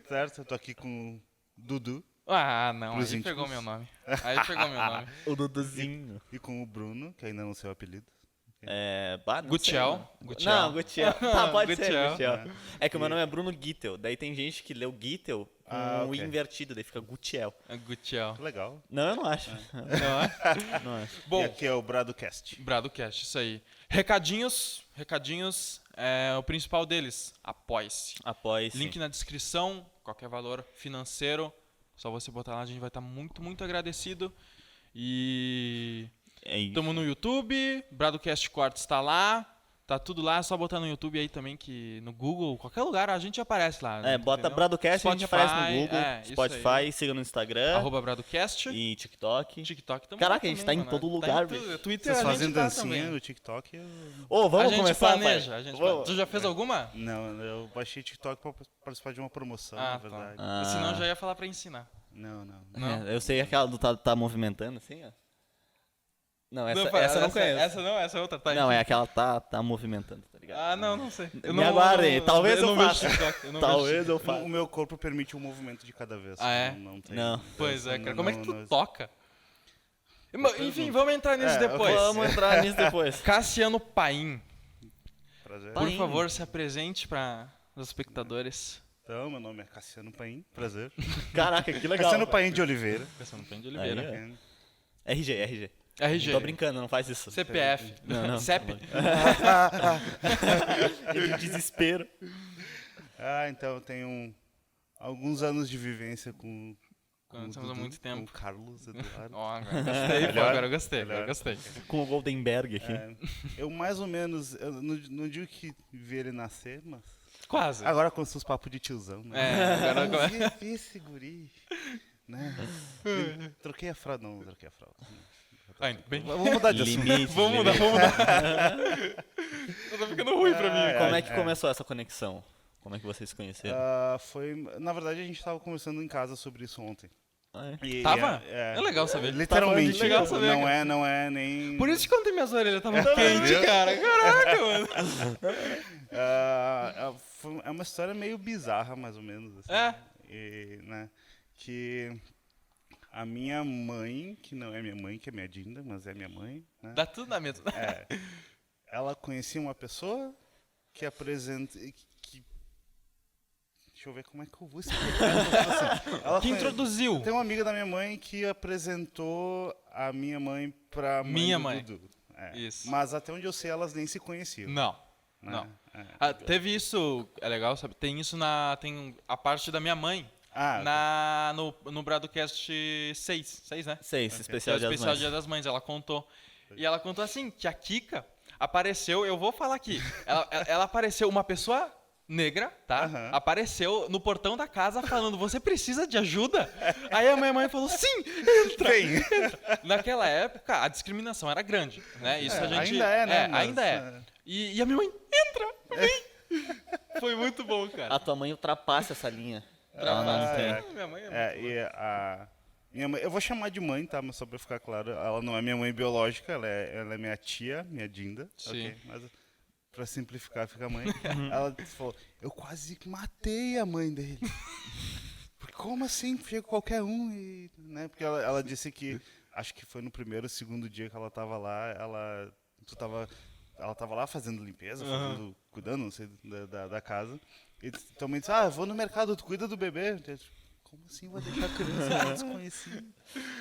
Certo? Eu tô aqui com o Dudu. Ah, não, Pros aí pegou íntimos. meu nome. Aí pegou meu nome. O Duduzinho. E com o Bruno, que ainda não sei o apelido. Não Gutiel. sei, mano. Gutiel. Não, Gutiel. Tá, pode ser Gutiel. Gutiel. É que o meu nome é Bruno Gittel. Daí tem gente que leu Gittel com o ok. invertido, daí fica Gutiel. Gutiel. Que legal. Não, eu não acho. Não é? Não acho. E Bom, aqui é o Bradocast. BradoCast, isso aí. Recadinhos, o principal deles, apoie-se. Apoie-se. Link na descrição, qualquer valor financeiro, só você botar lá, a gente vai estar muito, muito agradecido. E É isso. estamos no YouTube, BradoCast Cortes está lá, tá tudo lá, é só botar no YouTube aí também, que no Google, qualquer lugar, a gente aparece lá. Bota entendeu? Bradocast, a gente aparece no Spotify, Google, isso Spotify, aí. siga no Instagram @BradoCast, e TikTok. TikTok também. Caraca, a gente tá em todo lugar, bicho. Twitter Vocês a fazem gente tá dancinha também. no TikTok? Ô, A vamos gente começar, planeja, pai? a gente Vamos. planeja. Tu já fez alguma? Não, eu baixei TikTok pra participar de uma promoção, na verdade. Ah. Senão já ia falar pra ensinar. Não. Não? Eu sei aquela do tá movimentando assim, ó. Não, essa eu não conheço. Essa não, essa é outra, tá? Não, é aquela tá movimentando, tá ligado? Ah, não sei. Me aguardem, talvez eu não vejo faça. TikTok, eu não Talvez vejo eu O faça. meu corpo permite um movimento de cada vez. Ah, é? Não tem. Não. Pois é, cara. Como é que tu não- toca? Enfim, vamos entrar nisso depois. Vamos entrar nisso depois. Cassiano Paim, Prazer. por Paim. favor, se apresente para os espectadores. Então, meu nome é Cassiano Paim. Prazer. Caraca, que legal. Cassiano Paim de Oliveira. Cassiano Paim de Oliveira. Aí, RG. RG. Tô brincando, não faz isso. CPF. Não. CEP. De desespero. Então eu tenho alguns anos de vivência com o Conhecemos há Dudu, muito tempo. com o Carlos Eduardo. Ó, agora gostei, pô, Melhor? agora eu gostei, Melhor. agora eu gostei. Com o Goldenberg aqui. Eu mais ou menos, eu não digo que vi ele nascer, mas Quase. agora com seus papos de tiozão, né? Agora Vi esse guri, né? Troquei a fralda, não troquei a fralda. ainda bem. Vamos mudar de assunto. Limite. Vamos mudar. Tá ficando ruim pra mim. Como é que começou essa conexão? Como é que vocês se conheceram? Na verdade, a gente estava conversando em casa sobre isso ontem. E, Tava? É legal saber. Literalmente. Tava legal tipo, saber, não é nem... Por isso que ontem minhas orelhas estavam quentes, cara. Caraca, mano. É uma história meio bizarra, mais ou menos. Assim. E, né, que a minha mãe, que não é minha mãe, que é minha Dinda, mas é minha mãe, né? Dá tudo na mesma. Ela conhecia uma pessoa que apresenta... Deixa eu ver como é que eu vou explicar. Ela Que introduziu. Tem uma amiga da minha mãe que apresentou a minha mãe pra mãe Minha do mãe. Dudu. Isso. Mas até onde eu sei, elas nem se conheciam. Não. né? Não. Teve isso, é legal, sabe? Tem isso tem a parte da minha mãe. No BradoCast 6, né? 6, Que é o especial Dia das especial Mães. Dia das Mães, ela contou. E ela contou assim, que a Kika apareceu, eu vou falar aqui, ela apareceu, uma pessoa negra, tá? Aham. Apareceu no portão da casa falando, você precisa de ajuda? Aí a minha mãe falou, sim, entra. Vem. Naquela época, a discriminação era grande, né? Isso a gente... ainda é, né, mas, ainda é. E a minha mãe, entra, vem. Foi muito bom, cara. A tua mãe ultrapassa essa linha. Ela não tem. Minha mãe é muito boa. Minha mãe, eu vou chamar de mãe, tá? Mas só pra ficar claro, ela não é minha mãe biológica, ela é minha tia, minha Dinda. Sim. Ok? Mas pra simplificar, fica mãe. Ela falou, eu quase matei a mãe dele. Porque como assim? Chega qualquer um e... Né? Porque ela disse que, acho que foi no primeiro ou segundo dia que ela tava lá, ela tava lá fazendo limpeza, cuidando, não sei, da casa. E também disse, vou no mercado, tu cuida do bebê. Eu disse, como assim vou deixar a criança desconhecida?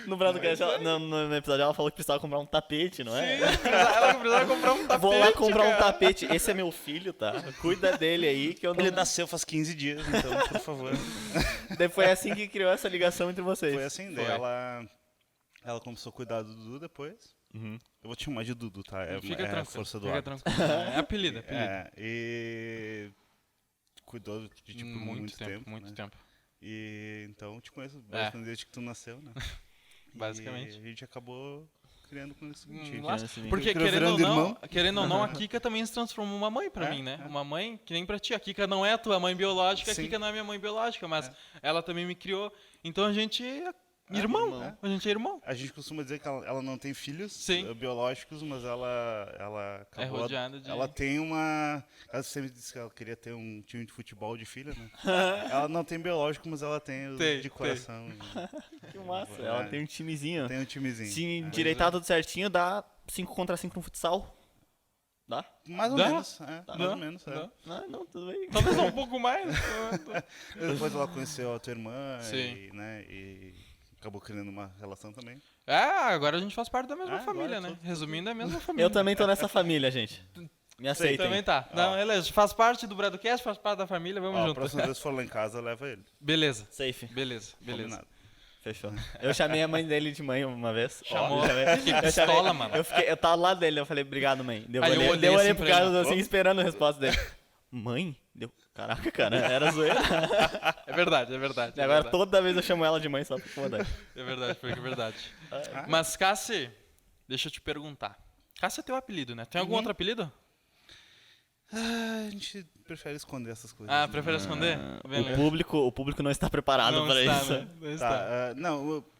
No Bradocast, no episódio, ela falou que precisava comprar um tapete, não é? Ela precisava comprar um tapete, Vou lá comprar um cara. tapete. Esse é meu filho, tá? Cuida dele aí, que eu não... Ele nasceu faz 15 dias, então, por favor. Daí foi assim que criou essa ligação entre vocês. Foi assim, daí Foi. ela começou a cuidar do Dudu depois. Uhum. Eu vou te chamar de Dudu, tá? Fica a tranquilo, força do fica hábito. tranquilo. É apelido. E cuidou de tipo, muito tempo. Muito né? tempo. E então eu te conheço basicamente desde que tu nasceu, né? Basicamente. E a gente acabou criando com isso contigo. Lá- esse vídeo. Porque Criou querendo virando ou não, a Kika também se transformou uma mãe pra mim, né? É. Uma mãe que nem pra ti. A Kika não é a tua mãe biológica, Sim. a Kika não é minha mãe biológica, mas ela também me criou. Então a gente Irmão. A gente é irmão. A gente costuma dizer que ela não tem filhos biológicos, mas ela acabou... rodeada de... Ela tem uma... Ela sempre disse que ela queria ter um time de futebol de filha, né? Ela não tem biológico, mas ela tem os de coração. Que massa. Ela tem um timezinho. Tem um timezinho. Se endireitar tudo certinho, dá 5 contra 5 no futsal. Dá? Mais ou menos. Mais ou menos. Não, tudo bem. Talvez um pouco mais. Depois ela conheceu a tua irmã e acabou criando uma relação também. Agora a gente faz parte da mesma família, né? Resumindo, é a mesma família. Eu também tô nessa família, gente. Me aceitem. Também tá. Não, beleza. Faz parte do Bradocast, faz parte da família, vamos junto. A próxima vez que for lá em casa, leva ele. Beleza. Safe. Beleza. Combinado. Fechou. Eu chamei a mãe dele de mãe uma vez. Chamou. Que pistola, mano. Eu tava lá dele, eu falei, obrigado, mãe. Eu olhei pro Carlos assim, esperando a resposta dele. Mãe? Caraca, cara, era zoeira. É verdade. E agora toda vez eu chamo ela de mãe só pra incomodar. É verdade. Mas, Cassi, deixa eu te perguntar. Cassi é teu apelido, né? Tem algum outro apelido? A gente prefere esconder essas coisas. Prefere esconder? O público não está preparado para isso. Né? Não está.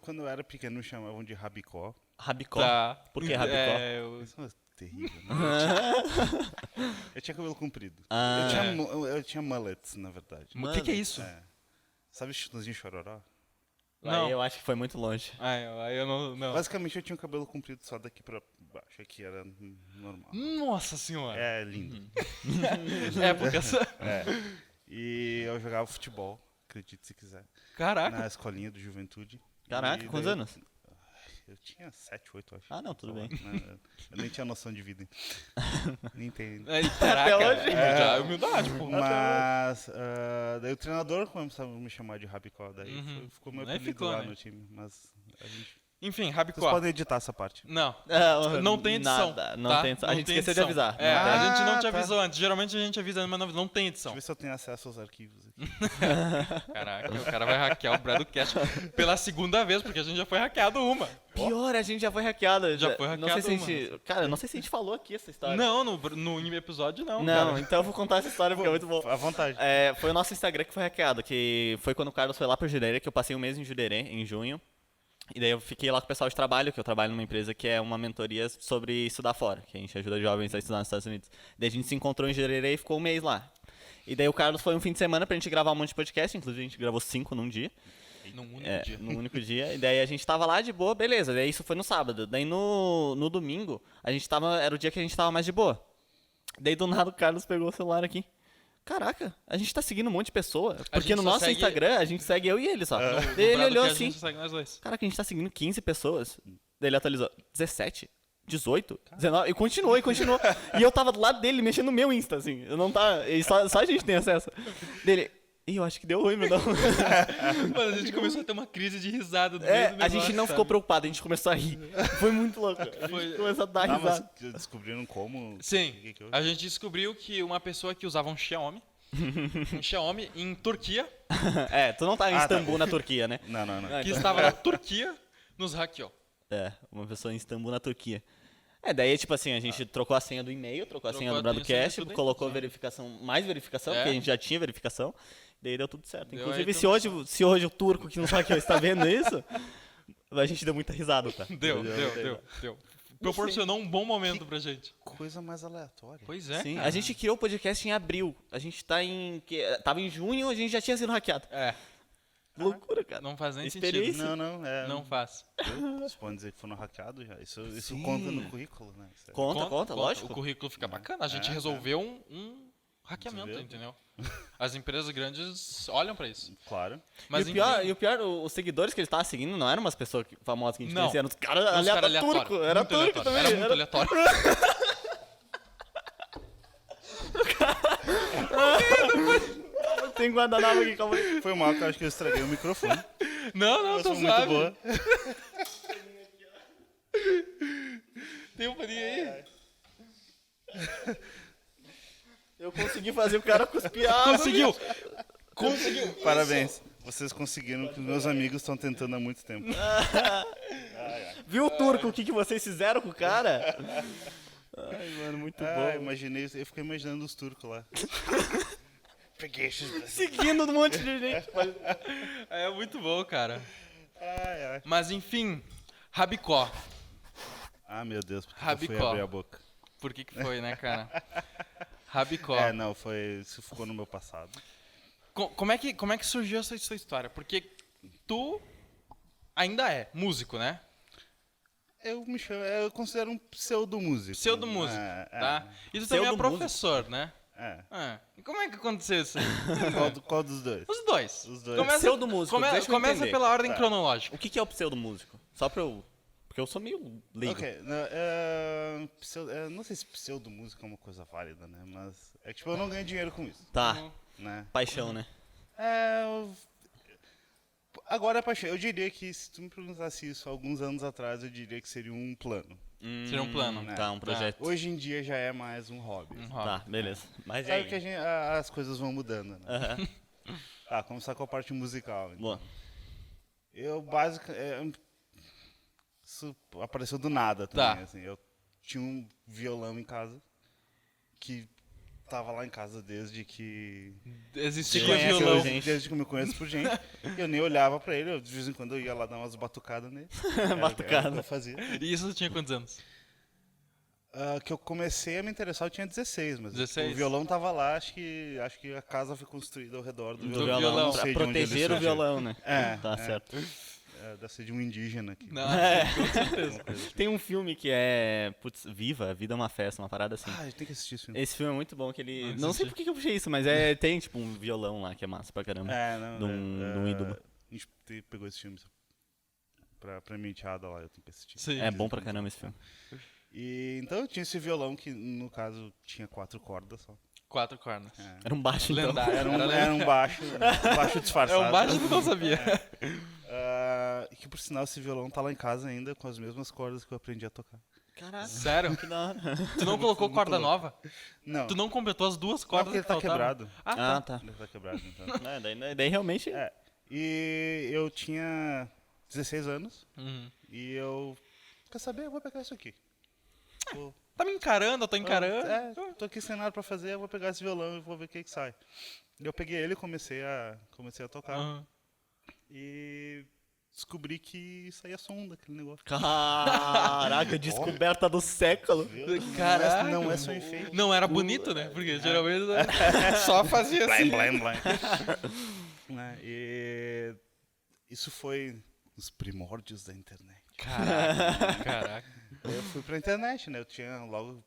Quando eu era pequeno me chamavam de Rabicó. Rabicó? Tá. Por que Rabicó? Isso é terrível. Eu tinha cabelo comprido. Eu tinha mullets, na verdade. O que é isso? Sabe o Chitãozinho Chororó? Aí eu acho que foi muito longe. Aí eu não. Basicamente eu tinha o cabelo comprido só daqui pra baixo. Aqui era normal. Nossa senhora. É lindo. Época. E eu jogava futebol, acredite se quiser. Caraca. Na escolinha do Juventude. Caraca, quantos anos? Eu tinha 7, 8, acho. Ah, não, tudo bem. Eu nem tinha noção de vida. Nem tenho. Caraca, até hoje? Humildade, pô. Mas daí o treinador começou a me chamar de Rabicó. Daí ficou meu apelido lá no time. Mas a gente... Enfim, Rabicó. Vocês podem editar essa parte. Não tem edição. Não tem edição. A gente esqueceu de avisar. A gente não te avisou antes. Geralmente a gente avisa, mas não tem edição. Deixa eu ver se eu tenho acesso aos arquivos aqui. Caraca, o cara vai hackear o Bradocast pela segunda vez, porque a gente já foi hackeado uma. Pior, a gente já foi hackeado. Já foi hackeado não sei se Cara, não sei se a gente falou aqui essa história. Não, no episódio não. Não, cara. então eu vou contar essa história porque é muito bom. À vontade. Foi o nosso Instagram que foi hackeado, que foi quando o Carlos foi lá pro Jurerê, que eu passei um mês em Jurerê, em junho. E daí eu fiquei lá com o pessoal de trabalho, que eu trabalho numa empresa que é uma mentoria sobre estudar fora, que a gente ajuda jovens a estudar nos Estados Unidos. Daí a gente se encontrou em Jurerê e ficou um mês lá. E daí o Carlos foi um fim de semana pra gente gravar um monte de podcast, inclusive a gente gravou 5 num dia. Num único dia. E daí a gente tava lá de boa, beleza. Daí isso foi no sábado. Daí no domingo, era o dia que a gente tava mais de boa. Daí do nada o Carlos pegou o celular aqui. Caraca, a gente tá seguindo um monte de pessoa. Porque no nosso Instagram a gente segue eu e ele só. Daí ele olhou assim. Caraca, a gente tá seguindo 15 pessoas. Daí ele atualizou. 17? 18? 19? E continuou. E eu tava do lado dele mexendo no meu Insta, assim. Eu não tava. E só a gente tem acesso. Dele. Ih, eu acho que deu ruim, meu não. Mano, a gente começou a ter uma crise de risada do meio do negócio, a gente não ficou preocupado, a gente começou a rir. Foi muito louco. A gente começou a dar risada. Mas descobriram como? Sim, a gente descobriu que uma pessoa que usava um Xiaomi em Turquia. Tu não tá em Istambul, na Turquia, né? Não. Que estava na Turquia, nos hackeou. Uma pessoa em Istambul, na Turquia. Daí, tipo assim, a gente trocou a senha do e-mail, trocou a senha do Bradocast, colocou mais verificação, porque a gente já tinha verificação. Daí deu tudo certo. Inclusive, se hoje o turco que não sabe que está vendo isso, a gente deu muita risada, tá? Deu. Proporcionou um bom momento pra gente. Coisa mais aleatória. Pois é. Sim, cara. A gente criou o podcast em abril. A gente tava em junho, a gente já tinha sido hackeado. Loucura, cara. Não faz nem sentido. Não faz. Vocês podem dizer que foram hackeados já. Isso conta no currículo, né? Conta, lógico. O currículo fica bacana. A gente resolveu um hackeamento, entendeu? As empresas grandes olham pra isso. Claro. Mas e o pior, os seguidores que ele tava seguindo não eram umas pessoas famosas que a gente conhecia, eram os caras aleatórios. Turco. Era muito turco também. Era muito aleatório. Tem guardanapo aqui, calma aí. Foi mal que eu acho que eu estraguei o microfone. Não, tô muito boa. Tem um paninho aí? Eu consegui fazer o cara cuspir água. Conseguiu! Parabéns. Vocês conseguiram o que os meus amigos estão tentando há muito tempo. Viu o turco, o que vocês fizeram com o cara? Ai, mano, muito bom. Eu fiquei imaginando os turcos lá. Seguindo um monte de gente. É muito bom, cara. Mas enfim, Rabicó. Ah, meu Deus, porque Rabicó. eu fui abrir a boca. Por que foi, né, cara? Rabicó. Não, isso ficou no meu passado. Como é que surgiu essa sua história? Porque tu ainda é músico, né? Eu considero um pseudo-músico. Pseudo-músico, tá? E tu também é professor, né? E como é que aconteceu isso aí? Qual dos dois? Os dois. Pseudo-músico, deixa eu Começa entender. pela ordem cronológica. O que é o pseudo-músico? Só pra eu... Porque eu sou meio leigo. Ok, não sei se pseudo-música é uma coisa válida, né? Mas é que tipo, eu não ganho dinheiro com isso. Tá, Né? paixão, né? Agora é paixão. Eu diria que se tu me perguntasse isso alguns anos atrás, eu diria que seria um plano. Seria um plano. né? Tá, um projeto. Hoje em dia já é mais um hobby. Tá, beleza. Mas Sabe aí? que as coisas vão mudando, né? Tá, começar com a parte musical. Então. Boa. Eu isso apareceu do nada também, Tá. assim. Eu tinha um violão em casa que tava lá em casa desde que Existia Conhece violão. gente. desde que eu me conheço por gente. Eu nem olhava pra ele, de vez em quando eu ia lá dar umas batucadas nele. Era o que eu fazia. E isso tu tinha quantos anos? Que eu comecei a me interessar, eu tinha 16, mas 16? o violão tava lá, acho que a casa foi construída ao redor do Do violão. violão. Não Pra sei de onde ele proteger o surgiu. violão, né? Tá certo. Deve ser de um indígena aqui. Não, Com certeza. Tem um filme que é... Putz, Viva, A Vida é uma Festa, uma parada assim. Eu tenho que assistir esse filme. Esse filme é muito bom, que ele... Não Não sei assisti. por que eu puxei isso, mas tem tipo um violão lá que é massa pra caramba. De um ídolo. A gente pegou esse filme pra minha enteada lá, eu tenho que assistir. Sim. É bom pra caramba esse filme. E então eu tinha esse violão que, no caso, tinha 4 cordas só. 4 cordas. Era um baixo, então. Lendário. Era um baixo É disfarçado. um baixo que tu não sabia. E que, por sinal, esse violão tá lá em casa ainda com as mesmas cordas que eu aprendi a tocar. Caraca, Sério? que da hora. Tu não colocou corda louco. nova? Não, Tu não completou as duas não, cordas porque ele que tá faltavam? quebrado. Ah, tá. Ele tá quebrado, então. Daí realmente... E eu tinha 16 anos Uhum. e eu... Quer saber? Eu vou pegar isso aqui. Vou- Tá me encarando, eu tô encarando. tô aqui sem nada pra fazer, eu vou pegar esse violão e vou ver o que sai. E eu peguei ele e comecei a tocar. Uhum. E descobri que saía som daquele negócio. Caraca, descoberta do século. Viu? Caraca. Não é só enfeite. Não era bonito, né? Porque geralmente só fazia assim. Blém, blém. Né? E isso foi nos primórdios da internet. Caraca. Eu fui pra internet, né? Eu tinha logo...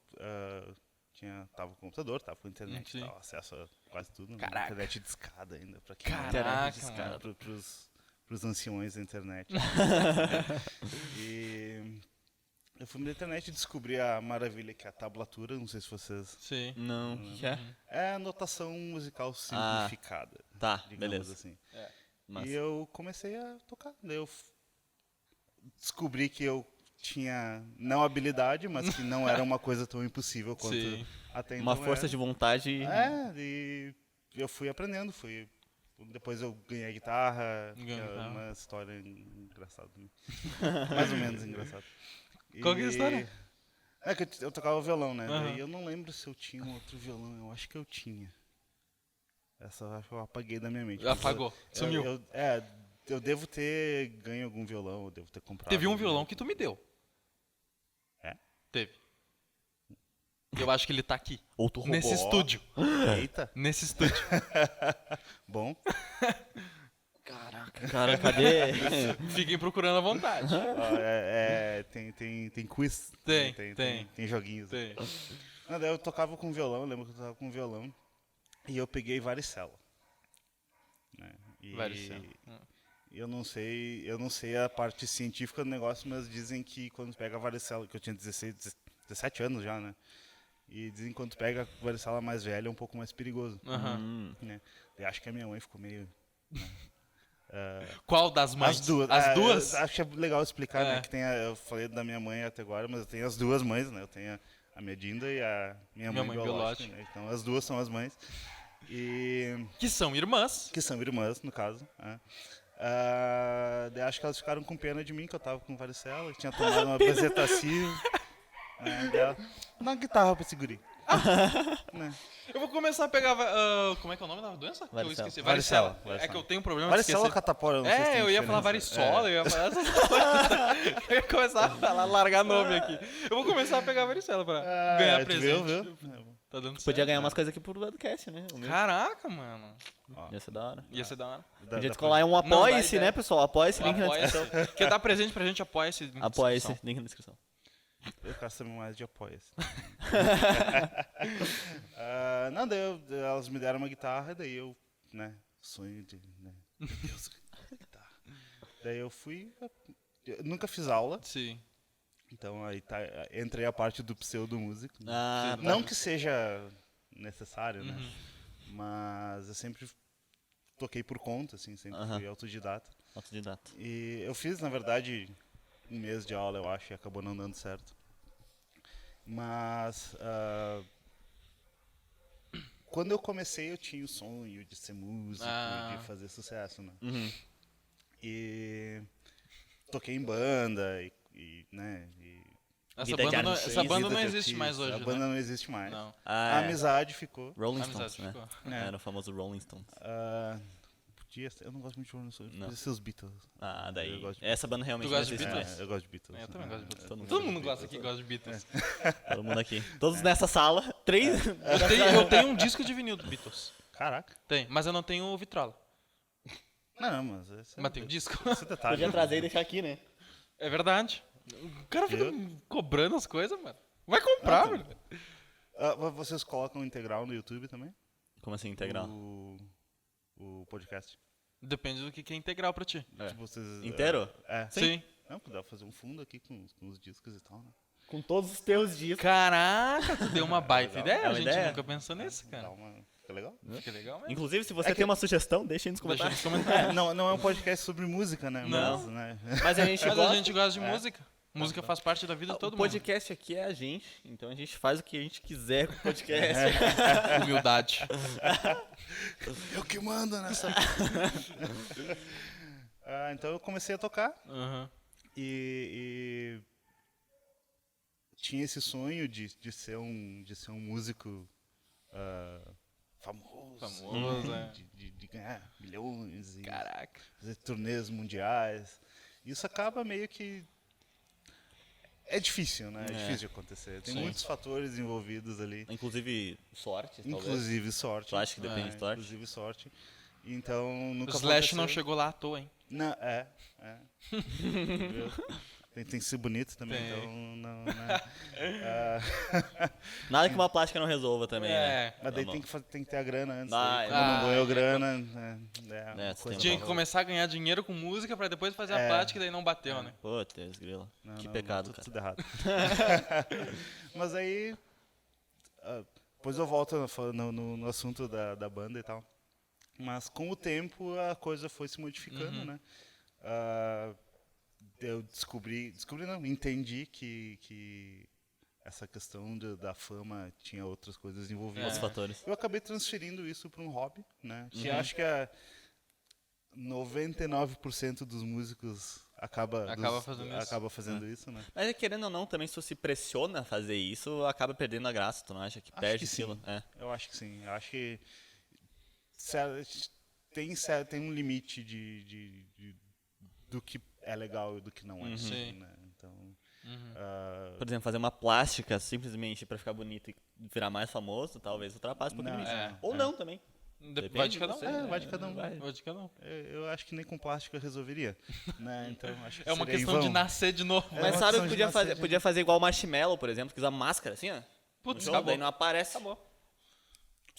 tava com computador, tava com internet, Sim. tava acesso a quase tudo. Né? Caraca. Internet de escada ainda, pra quem Caraca, era pros anciões da internet. E eu fui na internet e descobri a maravilha que é a tablatura, não sei se vocês... Sim. Não, o que é? É a notação musical simplificada, Tá, digamos beleza. assim. Massa. E eu comecei a tocar. Daí eu descobri que eu tinha, não habilidade, mas que não era uma coisa tão impossível quanto Sim. até então Uma força era. de vontade. E eu fui aprendendo, depois eu ganhei guitarra, que Ganhou é guitarra. uma história engraçada. Né? Mais ou menos engraçada. Qual que é a história? É que eu tocava violão, né? Aham. Daí eu não lembro se eu tinha um outro violão, eu acho que eu tinha. Essa eu acho que eu apaguei da minha mente. Apagou, sumiu. Eu devo ter ganho algum violão, eu devo ter comprado. Teve um violão que tu me deu. É? Teve. Eu acho que ele tá aqui. Ou tu roubou. Nesse estúdio. Eita, Nesse estúdio. bom. Caraca, cara, cadê? Fiquem procurando à vontade. Tem quiz. Tem joguinhos. Tem. Não, daí eu tocava com violão, eu lembro que eu tocava com violão. E eu peguei varicela. Né? Varicela. Eu não sei a parte científica do negócio, mas dizem que quando pega a varicela, que eu tinha 17 anos já, né? E dizem que quando pega a varicela mais velha é um pouco mais perigoso. Né? Eu acho que a minha mãe ficou meio... Qual das mães? As duas. As duas? Eu acho que é legal explicar, É. né? Que eu falei da minha mãe até agora, mas eu tenho as duas mães, né? Eu tenho a minha Dinda e a minha mãe biológica. Né? Então as duas são as mães. E... Que são irmãs. que são irmãs, no caso. Né? Daí acho que elas ficaram com pena de mim, que eu tava com varicela, que tinha tomado uma bezetacil. Né? Dá uma guitarra pra esse guri. Né? Eu vou começar a pegar. Como é que é o nome da doença? Que eu Varicela. esqueci. Varicela. É que eu tenho um problema de Varicela ou esquecer. catapora? Eu não sei se tem Eu ia falar diferença. varisola, eu ia falar essas coisas. Eu ia começar a falar, largar nome aqui. Eu vou começar a pegar varicela pra ganhar presente. Viu? Tá dando certo. Podia ganhar umas coisas aqui por podcast, né? Caraca, mano. Ia ser da hora. Ia ser da hora. Podia descolar um apoia-se, né, pessoal? Apoia-se, link na descrição. Quer dar presente pra gente, apoia-se. Apoia-se, link na descrição. Eu quero saber mais de apoia-se. Não, elas me deram uma guitarra, daí eu, né, sonho de, né, meu Deus, guitarra. Daí eu fui, eu nunca fiz aula, Sim. então aí entrei a parte do pseudo-músico. Ah, tá. Não que seja necessário, né, mas eu sempre toquei por conta, assim, sempre fui autodidata. Autodidata. E eu fiz, na verdade, um mês de aula, eu acho, e acabou não dando certo. Mas quando eu comecei, eu tinha o sonho de ser músico, de fazer sucesso, né? E toquei em banda né? Essa Vida de banda, artista. essa banda Vida não de existe mais artista. hoje, A banda né? não existe mais. Não. A amizade ficou. Rolling Amizade Stones, né? ficou. Era o famoso Rolling Stones. Eu não gosto muito de Rolling Stones, Não. podia ser os Beatles. Ah, Eu daí. gosto de Essa banda realmente Tu não gosta de existe Beatles? mais. Eu gosto de Beatles. Eu também gosto de Beatles. Todo mundo Todo mundo gosta aqui, gosta de Beatles. Todo mundo aqui. Todos nessa sala. Três. Eu tenho um disco de vinil do Beatles. Caraca. Tem, mas eu não tenho o vitrola. Não, mas esse Mas tem o disco. esse detalhe. Podia trazer e deixar aqui, né? É verdade. O cara fica Viu? cobrando as coisas, mano. Vai comprar, velho. Vocês colocam integral no YouTube também? Como assim, integral? O podcast. Depende do que é integral pra ti. É. Tipo, vocês, Inteiro? Sim. Não, dá pra fazer um fundo aqui com os discos e tal, né? Com todos os teus discos. Caraca, tu deu uma baita Legal. ideia. É A uma gente ideia? nunca pensou nisso, cara. Fica legal? Fica legal mesmo. Inclusive, se você tem uma sugestão, deixa aí nos Deixa comentários. nos comentários. Não é um podcast sobre música, né? Não. Mas, né? Mas a gente Mas gosta. a gente gosta de música. Música faz parte da vida de todo O mundo. podcast aqui é a gente, então a gente faz o que a gente quiser com o podcast. Humildade. Eu que mando nessa. Então eu comecei a tocar Uhum. e tinha esse sonho de ser um músico famoso, Famoso, é. de ganhar milhões e Caraca. fazer turnês mundiais. Isso acaba meio que é difícil, né? É difícil de acontecer. Tem Sim. muitos fatores envolvidos ali. Inclusive, sorte, talvez. Inclusive sorte. Tu acha que depende de sorte? Inclusive sorte. Então, O nunca Slash não aconteceu. chegou lá à toa, hein? Não, Viu? Tem que ser bonito também, Tem. então não, né? Nada que uma plástica não resolva também, né? Mas daí Não, tem que ter a grana antes. Ah, Aí, é. como não ganhou Ah, grana, uma você coisa tem Tinha que nova. começar a ganhar dinheiro com música pra depois fazer a prática e daí não bateu, né? Putz, grila. Não, Que não, pecado, não, cara. tudo errado. Mas aí, depois eu volto no assunto da banda e tal. Mas com o tempo a coisa foi se modificando, né? Eu entendi que essa questão da fama tinha outras coisas envolvidas. Outros fatores. Eu acabei transferindo isso para um hobby, né? Que acho que 99% dos músicos acaba fazendo isso, né? Mas querendo ou não, também se você se pressiona a fazer isso, acaba perdendo a graça, tu não acha que Acho perde que sim. aquilo? É. Eu acho que sim. Eu acho que tem um limite do que é legal e do que não é. Sim. Né? Então, Por exemplo, fazer uma plástica simplesmente pra ficar bonito e virar mais famoso, talvez ultrapasse um pouquinho Não, isso. é, Ou não também. Vai de cada um. você, vai de cada um. vai. Vai de cada um. eu acho que nem com plástica resolveria. Né? Então, acho que É uma seria em questão de vão. nascer de novo. Mas uma sabe questão o que de podia fazer? nascer, Podia fazer igual o Marshmallow, por exemplo, que usa máscara assim, ó. Putz, No show, acabou. daí não aparece. Acabou.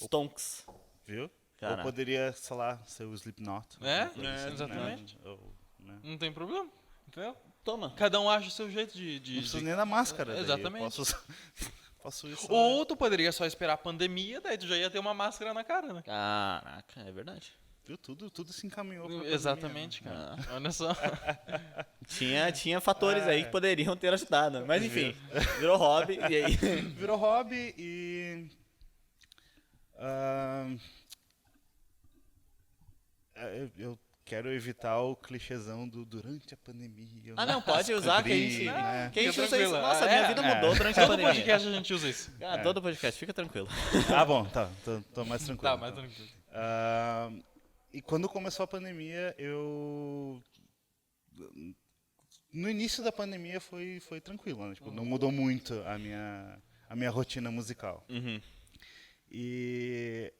Stonks. Viu? Caraca. Ou poderia, sei lá, ser o Slipknot. É, alguma coisa assim, exatamente. Né? Né? Não tem problema. Entendeu? Toma. Cada um acha o seu jeito de... Não preciso nem da máscara. daí eu Exatamente. Posso isso. Ou tu poderia só esperar a pandemia, daí tu já ia ter uma máscara na cara, né? Caraca, é verdade. Viu? Tudo se encaminhou pra pandemia, Exatamente, né? cara. Olha só. Tinha fatores aí que poderiam ter ajudado. Mas enfim, virou hobby e aí. Virou hobby e... eu quero evitar o clichêzão do durante a pandemia. Não, pode usar, que a gente, né? que a gente Fica usa isso. tranquilo. Nossa, minha vida mudou durante a Todo pandemia. podcast a gente usa isso. Todo podcast, fica tranquilo. Ah, bom, tá. Tô mais tranquilo. Tá, mais então. tranquilo. E quando começou a pandemia, no início da pandemia foi tranquilo, né? Tipo, não mudou muito a minha rotina musical. E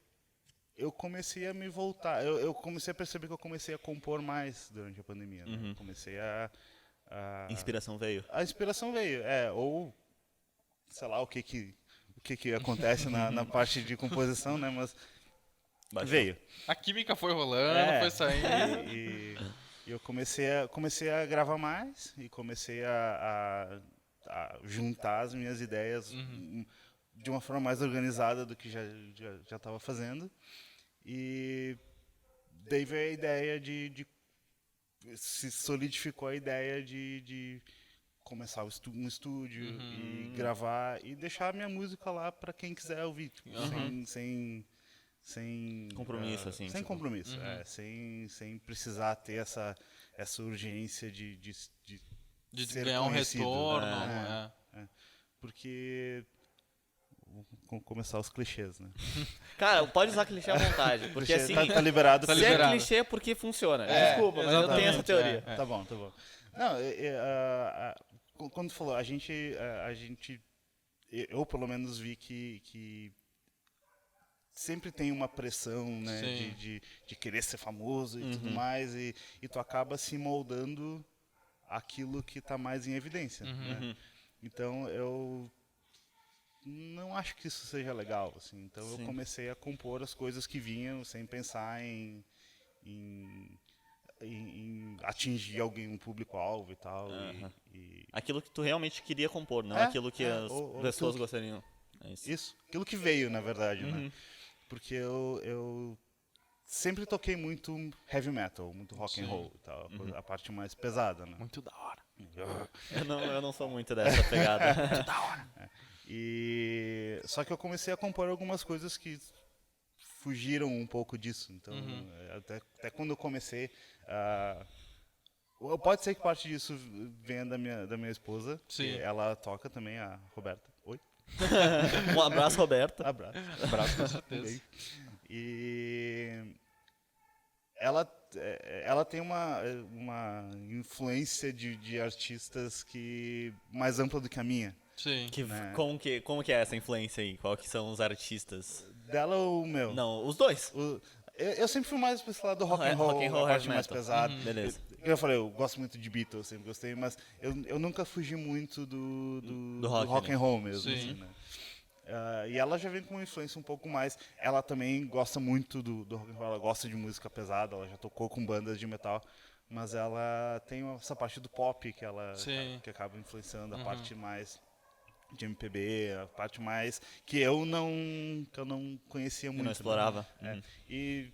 eu comecei a me voltar. Eu comecei a perceber que eu comecei a compor mais durante a pandemia. Né? Comecei a Inspiração veio. A inspiração veio, ou sei lá o que acontece na parte de composição, né? Mas veio. A química foi rolando, foi saindo. E eu comecei a gravar mais e comecei a juntar as minhas ideias de uma forma mais organizada do que já estava fazendo. E daí veio a ideia se solidificou a ideia de começar um estúdio e gravar e deixar a minha música lá para quem quiser ouvir, tipo, sem compromisso, assim. Sem compromisso, sem precisar ter essa urgência de ser ganhar um conhecido. retorno. Porque vamos começar os clichês, né? Cara, pode usar clichê à vontade, porque Clichê, assim, tá liberado. tá se liberado. é clichê é porque funciona. Desculpa, mas eu tenho essa teoria. Tá bom. Não, quando tu falou, eu pelo menos vi que sempre tem uma pressão, né, de querer ser famoso e tudo mais, e tu acaba se moldando aquilo que está mais em evidência. Né? Então eu não acho que isso seja legal, assim. Então eu comecei a compor as coisas que vinham sem pensar em atingir um público-alvo e tal. Aquilo que tu realmente queria compor, não aquilo que as pessoas gostariam. Isso, aquilo que veio, na verdade, né? Porque eu sempre toquei muito heavy metal, muito rock and roll e tal, a parte mais pesada, né? Muito da hora. Eu não sou muito dessa pegada. Muito da hora. Só que eu comecei a compor algumas coisas que fugiram um pouco disso. Então, até quando eu comecei, pode ser que parte disso venha da minha esposa. Sim. Ela toca também, a Roberta. Oi. Um abraço, Roberta. Abraço, com certeza. E ela tem uma influência de artistas mais ampla do que a minha. Sim. Né? Como que é essa influência aí? Qual que são os artistas? Dela ou o meu? Não, os dois. Eu sempre fui mais pra esse lado do rock and roll, a parte mais pesada. Beleza. Eu falei, eu gosto muito de Beatles, sempre gostei, mas eu nunca fugi muito do rock and roll mesmo. Assim, né? E ela já vem com uma influência um pouco mais. Ela também gosta muito do rock and roll, ela gosta de música pesada, ela já tocou com bandas de metal, mas ela tem essa parte do pop que acaba influenciando a parte mais de MPB, a parte mais que eu não conhecia muito. Não explorava. Né? E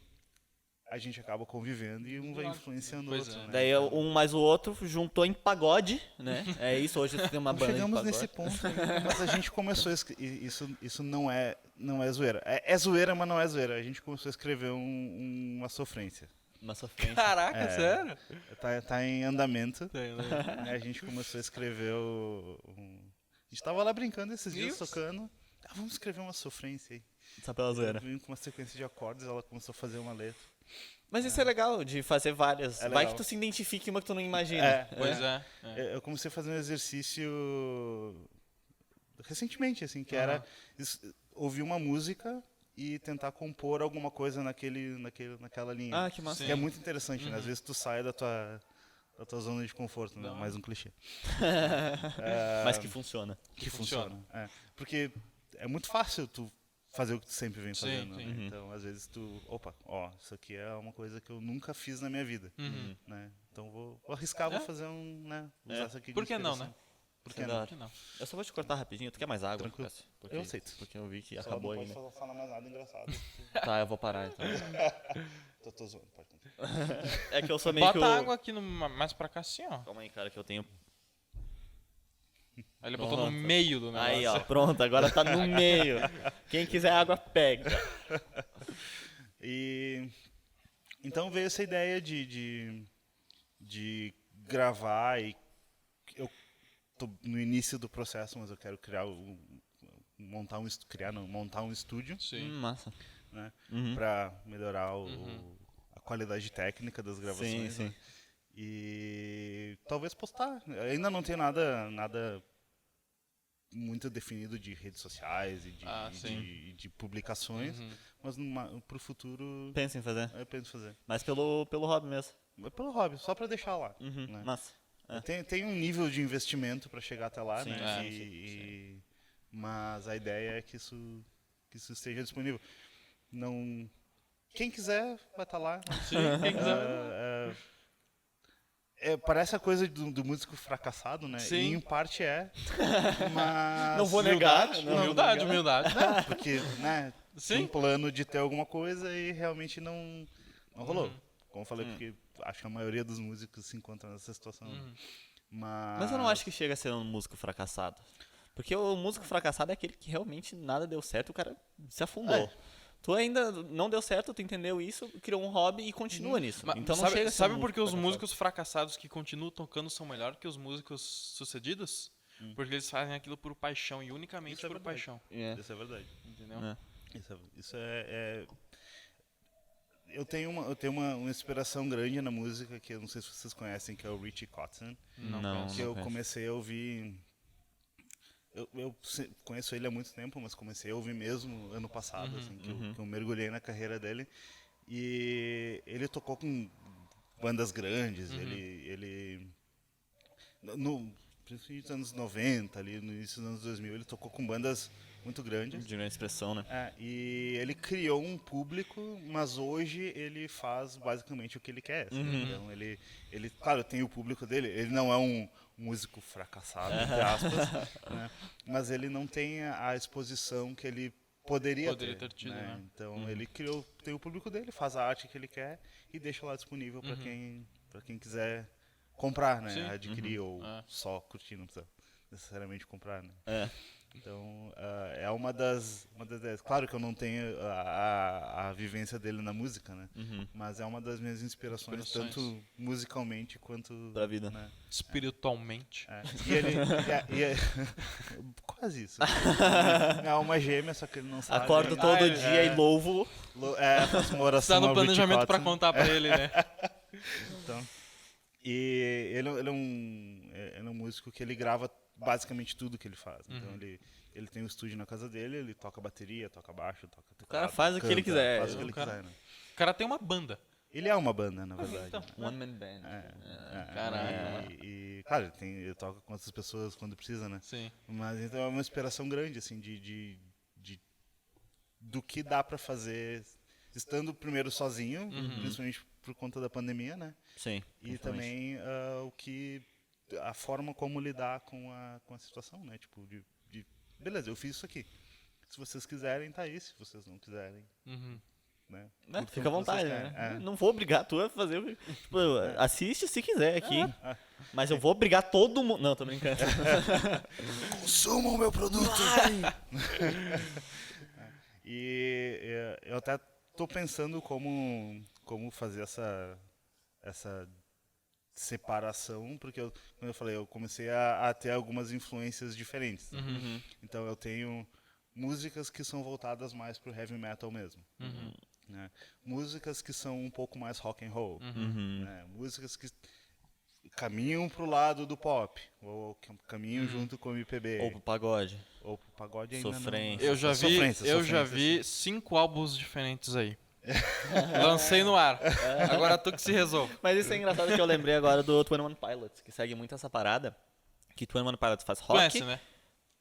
a gente acaba convivendo e um vai influenciando o outro. Né? Daí um mais o outro juntou em pagode, né? É isso, hoje tem uma banda de pagode. Chegamos nesse ponto, mas a gente começou isso não é zoeira. É zoeira, mas não é zoeira. A gente começou a escrever uma sofrência. Uma sofrência. Caraca, sério? Tá em andamento. A gente começou a escrever a gente tava lá brincando esses dias, tocando. Vamos escrever uma sofrência aí. Só pela zoeira. Eu vim com uma sequência de acordes, ela começou a fazer uma letra. Mas isso é legal, de fazer várias. Vai que tu se identifique uma que tu não imagina. Pois é. Eu comecei a fazer um exercício recentemente, assim, que era ouvir uma música e tentar compor alguma coisa naquela linha. Ah, que massa. Que é muito interessante, né? Às vezes tu sai da tua zona de conforto, né? Mais um clichê. Mas que funciona. Que funciona. Porque é muito fácil tu fazer o que tu sempre vem fazendo. Né? Então, às vezes isso aqui é uma coisa que eu nunca fiz na minha vida. Né? Então vou arriscar, vou fazer usar isso aqui de Por que não, né? Por que não? Eu só vou te cortar rapidinho. Tu quer mais água? Tranquilo. Eu aceito. Porque eu vi que Só acabou não aí, né? pode falar mais nada engraçado. Tá, eu vou parar então. Tô zoando, pode continuar. É que eu sou meio Bota que água aqui mais pra cá assim, ó. Calma aí, cara, que eu tenho... Aí ele botou no meio do negócio. Aí, ó, pronto, agora tá no meio. Quem quiser água, pega. E Então veio essa ideia de gravar e eu tô no início do processo, mas eu quero montar um estúdio, Sim. Massa. né, para melhorar a qualidade técnica das gravações, Sim. né? E talvez postar. Ainda não tenho nada muito definido de redes sociais e de publicações, mas pro futuro Pensa em fazer. eu penso fazer. Mas pelo hobby mesmo. Pelo hobby, só para deixar lá. Né? Massa. Tem um nível de investimento para chegar até lá, Sim, né? sim. Mas a ideia é que isso esteja disponível. Não, quem quiser vai estar lá. Sim, quem quiser. Parece a coisa do músico fracassado, né? Sim. E em parte mas Não vou negar. Humildade. Não, porque, né, tinha Sim. um plano de ter alguma coisa e realmente não rolou. Como eu falei, porque acho que a maioria dos músicos se encontra nessa situação. Mas eu não acho que chega a ser um músico fracassado. Porque o músico fracassado é aquele que realmente nada deu certo, o cara se afundou. Tu ainda não deu certo, tu entendeu isso, criou um hobby e continua nisso. Então não chega a ser sabe um por que músico os músicos fracassados que continuam tocando são melhores que os músicos sucedidos? Porque eles fazem aquilo por paixão e unicamente Isso é por verdade. paixão. Isso é verdade. Entendeu? É. Isso é... Eu tenho uma inspiração grande na música que eu não sei se vocês conhecem, que é o Richie Kotzen. Não, que eu conheço. comecei a ouvir... Eu conheço ele há muito tempo, mas comecei a ouvir mesmo ano passado, assim, que eu mergulhei na carreira dele. E ele tocou com bandas grandes, principalmente nos anos 90, ali no início dos anos 2000, ele tocou com bandas muito grandes. De grande expressão, né? E ele criou um público, mas hoje ele faz basicamente o que ele quer. Assim. Então ele, claro, tem o público dele, ele não é um músico fracassado, entre aspas, né? Mas ele não tem a exposição que ele poderia ter tido, né? Então ele tem o público dele, faz a arte que ele quer e deixa lá disponível para quem quiser comprar, né? Sim. Adquirir ou só curtir, não precisa necessariamente comprar, né? Então, é uma das ideias. Claro que eu não tenho a vivência dele na música, né? Mas é uma das minhas inspirações. Tanto musicalmente quanto... Pra vida. Né? Espiritualmente. E ele... quase isso. É uma gêmea, só que ele não sabe. Acordo todo dia e louvo. Faço uma oração Tá no ao Richie planejamento pra Kotzen. contar pra ele, né? Então, e ele é um músico que ele grava basicamente tudo que ele faz. Então ele tem um estúdio na casa dele, ele toca bateria, toca baixo, toca teclado. O cara faz o que ele quiser. Faz o que ele quiser, né? O cara tem uma banda. Ele é uma banda, na verdade. Então, One Man Band. Caraca. E claro, ele toca com outras pessoas quando precisa, né? Sim. Mas então é uma inspiração grande, assim, do que dá pra fazer estando primeiro sozinho, principalmente por conta da pandemia, né? Sim. E também a forma como lidar com a situação, né? Tipo, beleza, eu fiz isso aqui. Se vocês quiserem, tá aí. Se vocês não quiserem, né? Fica à vontade, né? Não vou obrigar tu a fazer. Tipo, assiste se quiser aqui. Mas eu vou obrigar todo mundo. Não, tô brincando. Consumam o meu produto! E eu até tô pensando como fazer essa separação, porque como eu falei, eu comecei a ter algumas influências diferentes. Né? Então eu tenho músicas que são voltadas mais pro heavy metal mesmo. Né? Músicas que são um pouco mais rock and roll. Né? Músicas que caminham pro lado do pop, ou caminham junto com o MPB. Ou pro pagode. Ou pro pagode ainda Sofrência. não. Eu já vi 5 álbuns diferentes aí. Lancei no ar. Agora tu que se resolve. Mas isso é engraçado que eu lembrei agora do 21 Pilots, que segue muito essa parada. Que 21 Pilots faz rock. Conhece, né?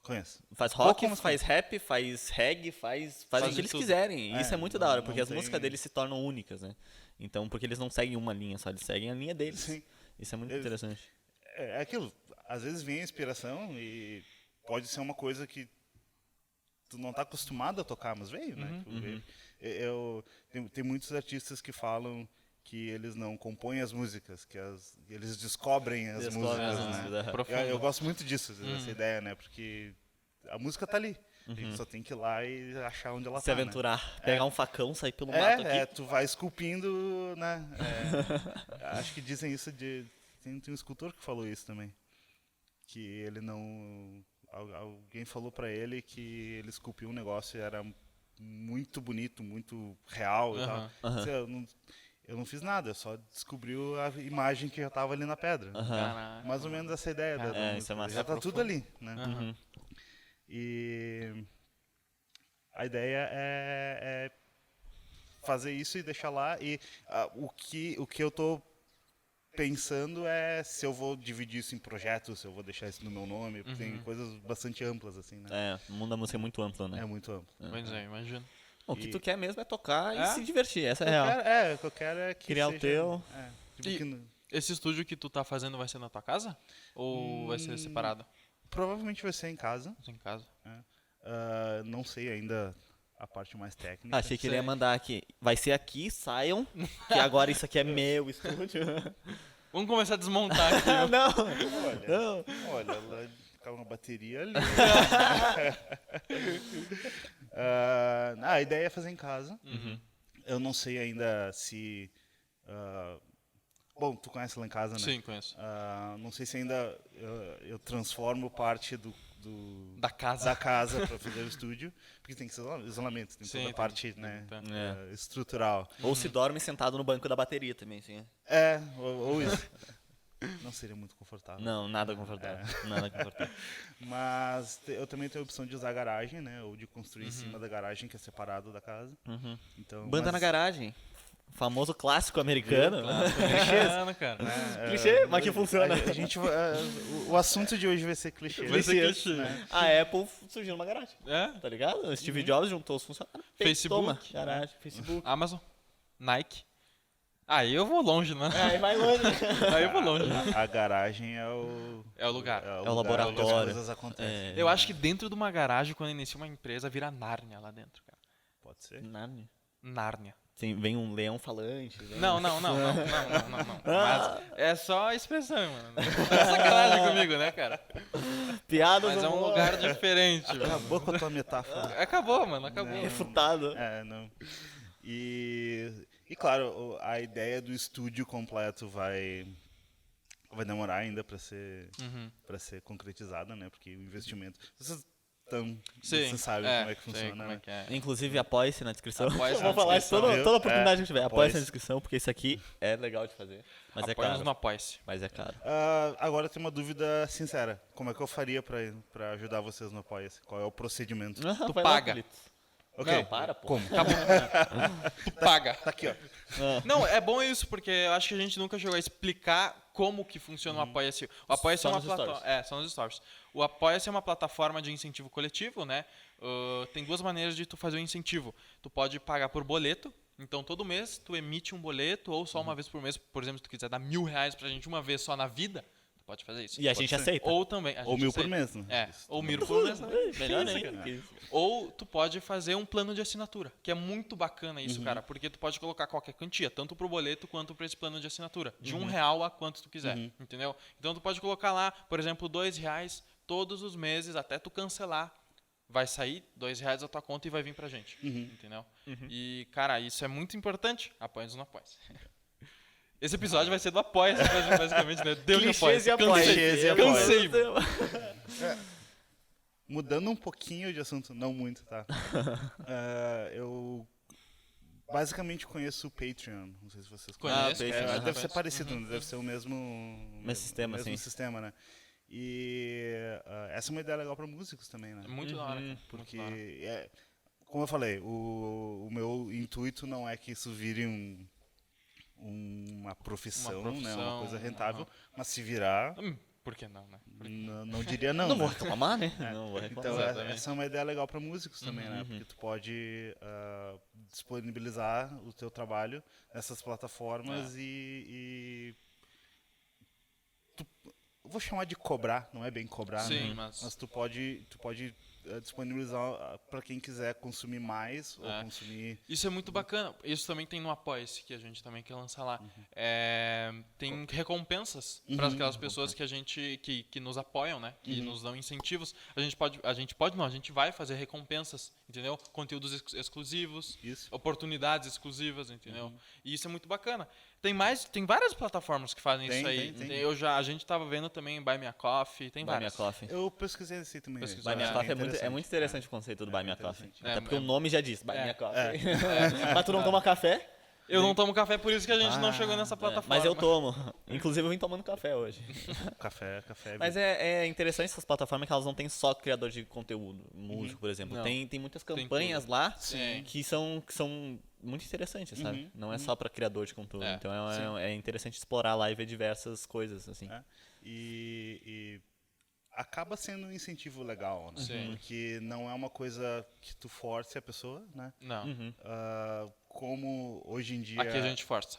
Conheço. Faz rock, faz rap, faz reggae, faz o que eles tudo. quiserem. E isso é muito da hora, porque não as músicas deles se tornam únicas, né? Então, porque eles não seguem uma linha só, eles seguem a linha deles. Sim. Isso é muito interessante. É aquilo, às vezes vem a inspiração e pode ser uma coisa que tu não tá acostumado a tocar, mas veio, né? Tem muitos artistas que falam que eles não compõem as músicas, que eles descobrem as músicas, né? Profundo. Eu gosto muito disso, dessa ideia, né? Porque a música tá ali. A gente só tem que ir lá e achar onde ela Se tá, aventurar, pegar um facão, sair pelo mato aqui. tu vai esculpindo, né? Acho que dizem isso tem um escultor que falou isso também. Que ele não... Alguém falou pra ele que ele esculpiu um negócio e era muito bonito, muito real e tal. Eu não fiz nada, eu só descobri a imagem que já tava ali na pedra. Mais ou menos essa ideia. Isso é massa. Já tá tudo ali, né? E a ideia é fazer isso e deixar lá. E o que eu tô pensando é se eu vou dividir isso em projetos, se eu vou deixar isso no meu nome, porque tem coisas bastante amplas, assim, né? O mundo da música é muito amplo, né? É muito amplo. Pois é, imagino. O que tu quer mesmo é tocar e se divertir, essa é a real. O que eu quero é que criar seja, o teu. Esse estúdio que tu tá fazendo vai ser na tua casa? Ou vai ser separado? Provavelmente vai ser em casa. Em casa. Não sei ainda a parte mais técnica. Achei que ele ia mandar aqui. Vai ser aqui, saiam, que agora isso aqui é meu estúdio. Vamos começar a desmontar aqui. Olha, ela ficava uma bateria ali. A ideia é fazer em casa. Eu não sei ainda se... bom, tu conhece lá em casa, né? Sim, conheço. Não sei se ainda eu transformo parte da casa para fazer o estúdio, porque tem que ser isolamento, tem toda a parte né, estrutural. Ou se dorme sentado no banco da bateria também, sim. Ou isso. Não seria muito confortável. Não, nada confortável. Nada confortável. Mas eu também tenho a opção de usar a garagem, né? Ou de construir em cima da garagem, que é separado da casa. Então, Banda na garagem. Famoso clássico americano. Clichês, cara. Clichê, mas que funciona. O assunto de hoje vai ser clichê. Vai ser clichê. Né? A Apple surgiu numa garagem. Tá ligado? O Steve Jobs juntou os funcionários. Facebook. Toma, garagem, Facebook. Amazon. Nike. Aí eu vou longe, né? Aí vai longe. Aí eu vou longe. A garagem é o lugar. É o laboratório. Onde as coisas acontecem. Eu acho que dentro de uma garagem, quando inicia uma empresa, vira Nárnia lá dentro, cara. Pode ser. Nárnia. Sim, vem um leão falante. Né? Não. Mas é só a expressão, mano. É sacanagem comigo, né, cara? Piadas. Mas é um lugar diferente. Acabou com a tua metáfora. Acabou, mano. Acabou. Refutado. Não. E claro, a ideia do estúdio completo vai demorar ainda para ser concretizada, né? Porque o investimento... Você sabe como é que funciona, né? Inclusive, apoie-se na descrição. Apoie-se Vou falar isso toda oportunidade que tiver. Apoie-se na descrição, porque isso aqui é legal de fazer. Mas é caro. No Apoie-se. Mas é caro. Agora tem uma dúvida sincera. Como é que eu faria para ajudar vocês no Apoia-se? Qual é o procedimento? Tu paga. Ok. Não, para, pô. Como? Acabou. Tu paga. Tá aqui, ó. Não, é bom isso, porque eu acho que a gente nunca chegou a explicar como que funciona o Apoia-se. O Apoia-se é uma plataforma... só nos stories. O Apoia-se é uma plataforma de incentivo coletivo, né? Tem duas maneiras de tu fazer o incentivo. Tu pode pagar por boleto. Então, todo mês, tu emite um boleto, ou só uma vez por mês. Por exemplo, se tu quiser dar R$1.000 pra gente uma vez só na vida, tu pode fazer isso. E a gente aceita. Ou também... Ou 1.000 por mês, né? Ou 1.000 por mês. Melhor nem. Ou tu pode fazer um plano de assinatura, que é muito bacana isso, cara, porque tu pode colocar qualquer quantia, tanto pro boleto quanto para esse plano de assinatura, de R$1 a quanto tu quiser, entendeu? Então tu pode colocar lá, por exemplo, R$2 todos os meses até tu cancelar. Vai sair R$2 da tua conta e vai vir pra gente, entendeu? E, cara, isso é muito importante. Apoia-nos no Apoia-se. Esse episódio vai ser do Apoia-se, basicamente, né? Deus de Apoia-se. Cansei. Mudando um pouquinho de assunto, não muito, tá? Eu basicamente conheço o Patreon. Não sei se vocês conhecem. Deve ser parecido, deve ser o mesmo sistema, sim. sistema, né? E essa é uma ideia legal para músicos também, né? Muito da hora. Porque, como eu falei, o meu intuito não é que isso vire uma profissão, né? Uma coisa rentável, mas se virar... Por que não, né? Não diria não. Não vou reclamar, né? Não vou reclamar. Então, essa é uma ideia legal para músicos também, né? Porque tu pode disponibilizar o teu trabalho nessas plataformas e eu vou chamar de cobrar, não é bem cobrar, sim, né? Mas tu pode disponibilizar para quem quiser consumir mais ou consumir... Isso é muito bacana. Isso também tem no Apoia-se, que a gente também quer lançar lá. Tem recompensas para aquelas pessoas que a gente que nos apoiam, né? Que nos dão incentivos. A gente vai fazer recompensas, entendeu? Conteúdos exclusivos, oportunidades exclusivas, entendeu? E isso é muito bacana. Tem várias plataformas que fazem isso aí. A gente tava vendo também Buy Me a Coffee, tem várias. Buy Me a Coffee. Eu pesquisei esse também. Buy Me a Coffee é muito interessante o conceito do Buy Me a Coffee. Até porque o nome já diz, Buy Me a Coffee. Mas tu não toma café? Eu não tomo café, por isso que a gente não chegou nessa plataforma. Mas eu tomo. Inclusive eu vim tomando café hoje. Café. Mas é interessante essas plataformas que elas não têm só criador de conteúdo, músico, por exemplo. Tem muitas campanhas lá que são muito interessantes, sabe? Não é só para criador de conteúdo. Então é interessante explorar lá e ver diversas coisas, assim. E acaba sendo um incentivo legal, né? Sim. Porque não é uma coisa que tu force a pessoa, né? Não. Como hoje em dia... Aqui a gente força.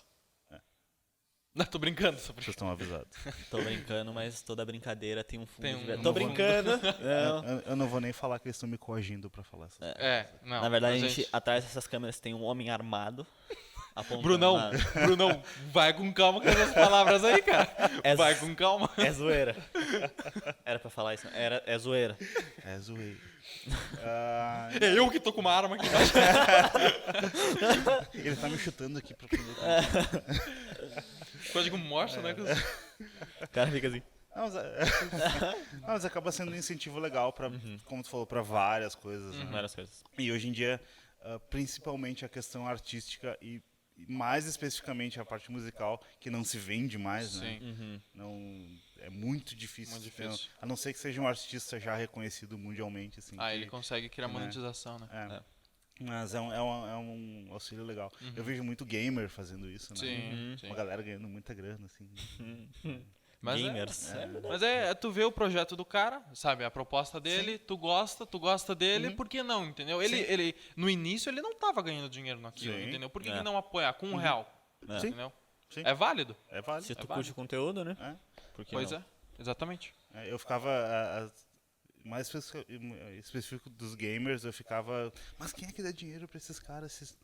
Não, tô brincando. Vocês estão avisados. Tô brincando, mas toda brincadeira tem um fundo de verdade. Tô brincando. Não. Eu não vou nem falar que eles estão me coagindo pra falar essas coisas. Não. Na verdade, atrás dessas câmeras tem um homem armado. Brunão, vai com calma com essas palavras aí, cara. Vai com calma. É zoeira. Era pra falar isso. É zoeira. É zoeira. É eu que tô com uma arma aqui. Ele tá me chutando aqui pra poder... Código morse, né? O cara fica assim. Mas acaba sendo um incentivo legal pra, como tu falou, pra várias coisas. Né? Várias coisas. E hoje em dia, principalmente a questão artística e mais especificamente a parte musical, que não se vende mais, né? Não, é muito difícil. A não ser que seja um artista já reconhecido mundialmente. Assim, ele consegue criar monetização, né? Mas é um auxílio legal. Eu vejo muito gamer fazendo isso, né? Sim. Uma galera ganhando muita grana, assim. Mas Gamers. Mas tu vê o projeto do cara, sabe? A proposta dele, tu gosta dele, por que não, entendeu? Ele no início ele não tava ganhando dinheiro naquilo, entendeu? Por que não apoiar com R$1? Entendeu? Sim. É válido. É válido. Se tu curte o conteúdo, né? Pois é, exatamente. Eu ficava... mais específico dos gamers, eu ficava... Mas quem é que dá dinheiro pra esses caras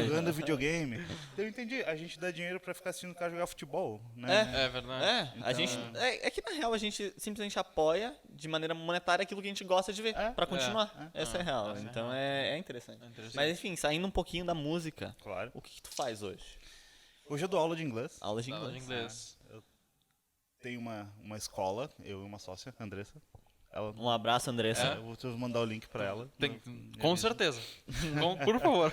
jogando videogame? Eu entendi. A gente dá dinheiro pra ficar assistindo o cara jogar futebol, né? É verdade. A gente, é que na real a gente simplesmente apoia de maneira monetária aquilo que a gente gosta de ver, pra continuar. Essa é a real. Então é interessante. Mas enfim, saindo um pouquinho da música, Claro. o que tu faz hoje? Hoje eu dou aula de inglês. Aula de Aula de inglês. inglês. Eu tenho uma escola, eu e uma sócia, Andressa. Ela, Um abraço, Andressa. eu vou mandar o link pra ela. Com certeza. Por favor.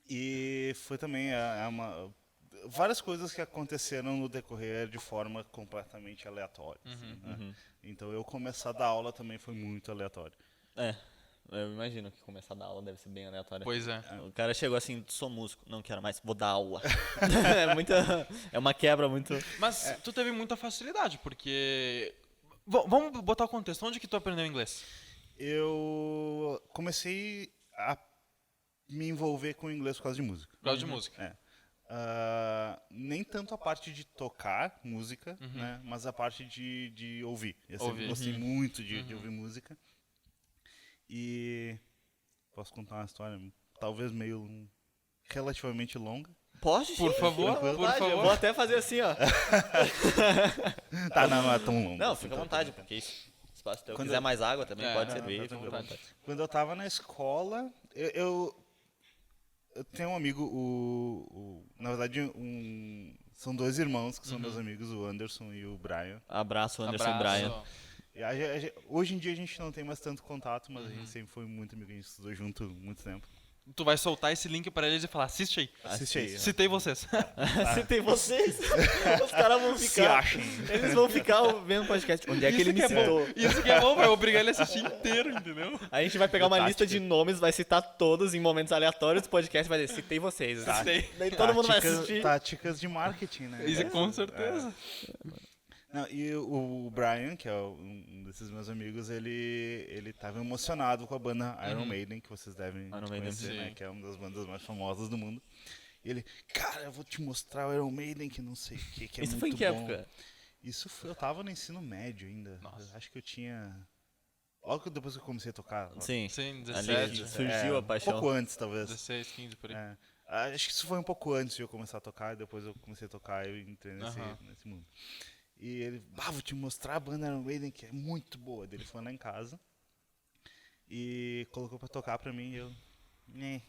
E foi também várias coisas que aconteceram no decorrer de forma completamente aleatória. assim, né? Então eu começar a dar aula também foi muito aleatório. Eu imagino que começar a dar aula deve ser bem aleatório. Pois é. O cara chegou assim, sou músico, não quero mais, vou dar aula. É uma quebra muito... Mas tu teve muita facilidade, porque... Vamos botar o contexto. Onde que tu aprendeu inglês? Eu comecei a me envolver com o inglês por causa de música. Por causa de música. Nem tanto a parte de tocar música, né, mas a parte de ouvir. Eu sempre gostei muito de ouvir música. E posso contar uma história, talvez meio relativamente longa. Pode? Por favor, por favor. Eu vou até fazer assim, ó. Tá, não é tão longo. Não, fica à vontade, porque espaço teu. Se quiser mais água também, pode servir. Fica à vontade. Quando eu tava na escola, eu tenho um amigo, na verdade, são dois irmãos que são meus amigos, o Anderson e o Brian. Abraço, Anderson e Brian. E hoje em dia a gente não tem mais tanto contato, mas a gente sempre foi muito amigo, a gente estudou junto há muito tempo. Tu vai soltar esse link pra eles e falar, assiste aí. Assiste aí. Citei vocês. Citei vocês. Os caras vão ficar... Se achem. Eles vão ficar vendo o podcast. Onde é que ele me citou? Isso que é bom, vai obrigar ele a assistir inteiro, entendeu? A gente vai pegar uma lista de nomes, vai citar todos em momentos aleatórios do podcast e vai dizer, citei vocês. Citei. Daí todo mundo vai assistir. Táticas de marketing, né? Isso com certeza. Não, e o Brian, que é um desses meus amigos, ele tava emocionado com a banda Iron Maiden, que vocês devem conhecer, né? Que é uma das bandas mais famosas do mundo. E ele, cara, eu vou te mostrar o Iron Maiden, que não sei o que é Isso muito foi em que bom. época? Isso foi, eu tava no ensino médio ainda. Eu acho que eu tinha Logo depois que eu comecei a tocar. Sim. Sim, Ali 17, surgiu a Um paixão. pouco antes, talvez. 16, 15 por aí. É. Acho que isso foi um pouco antes de eu começar a tocar, e depois eu comecei a tocar e eu entrei Aham. nesse mundo. E ele, vou te mostrar a banda Iron Maiden, que é muito boa. Ele foi lá em casa e colocou pra tocar pra mim e eu... Né.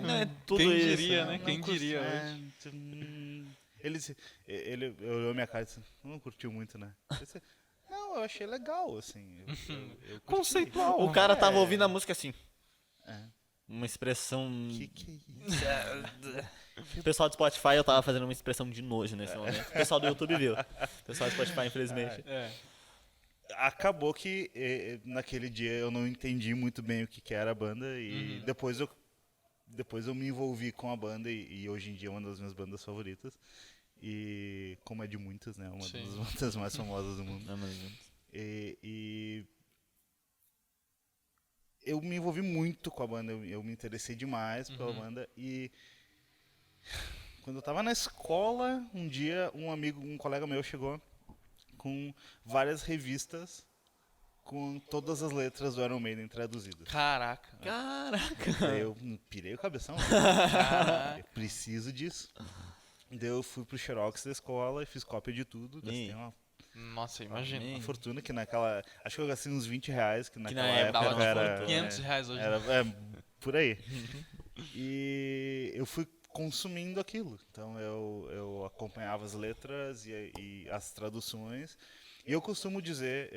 Não é tudo Quem isso. diria, né? Não Quem curti- diria é, hoje? ele olhou minha cara e disse, não curtiu muito, né? Eu disse, não, eu achei legal, assim. Eu curti. Conceitual. O cara tava ouvindo a música assim. É. Uma expressão. Que é isso? O pessoal do Spotify eu tava fazendo uma expressão de nojo nesse momento. O pessoal do YouTube viu. O pessoal do Spotify, infelizmente. É. Acabou que naquele dia eu não entendi muito bem o que era a banda e depois eu me envolvi com a banda e hoje em dia é uma das minhas bandas favoritas. E como é de muitas, né? Uma Sim. das bandas mais famosas do mundo. Não, mas- E eu me envolvi muito com a banda, eu me interessei demais pela banda e quando eu tava na escola, um dia um colega meu chegou com várias revistas com todas as letras do Iron Maiden traduzidas. Caraca. Caraca. Daí eu pirei o cabeção, né? Caraca. Eu preciso disso. Daí eu fui pro Xerox da escola e fiz cópia de tudo, gastei uma Nossa, imagina. Ih. fortuna que naquela... Acho que eu gastei uns 20 reais, que naquela na época época dava era... fortuna. 500 reais hoje. Era, por aí. E eu fui consumindo aquilo. Então eu acompanhava as letras e as traduções. E eu costumo dizer,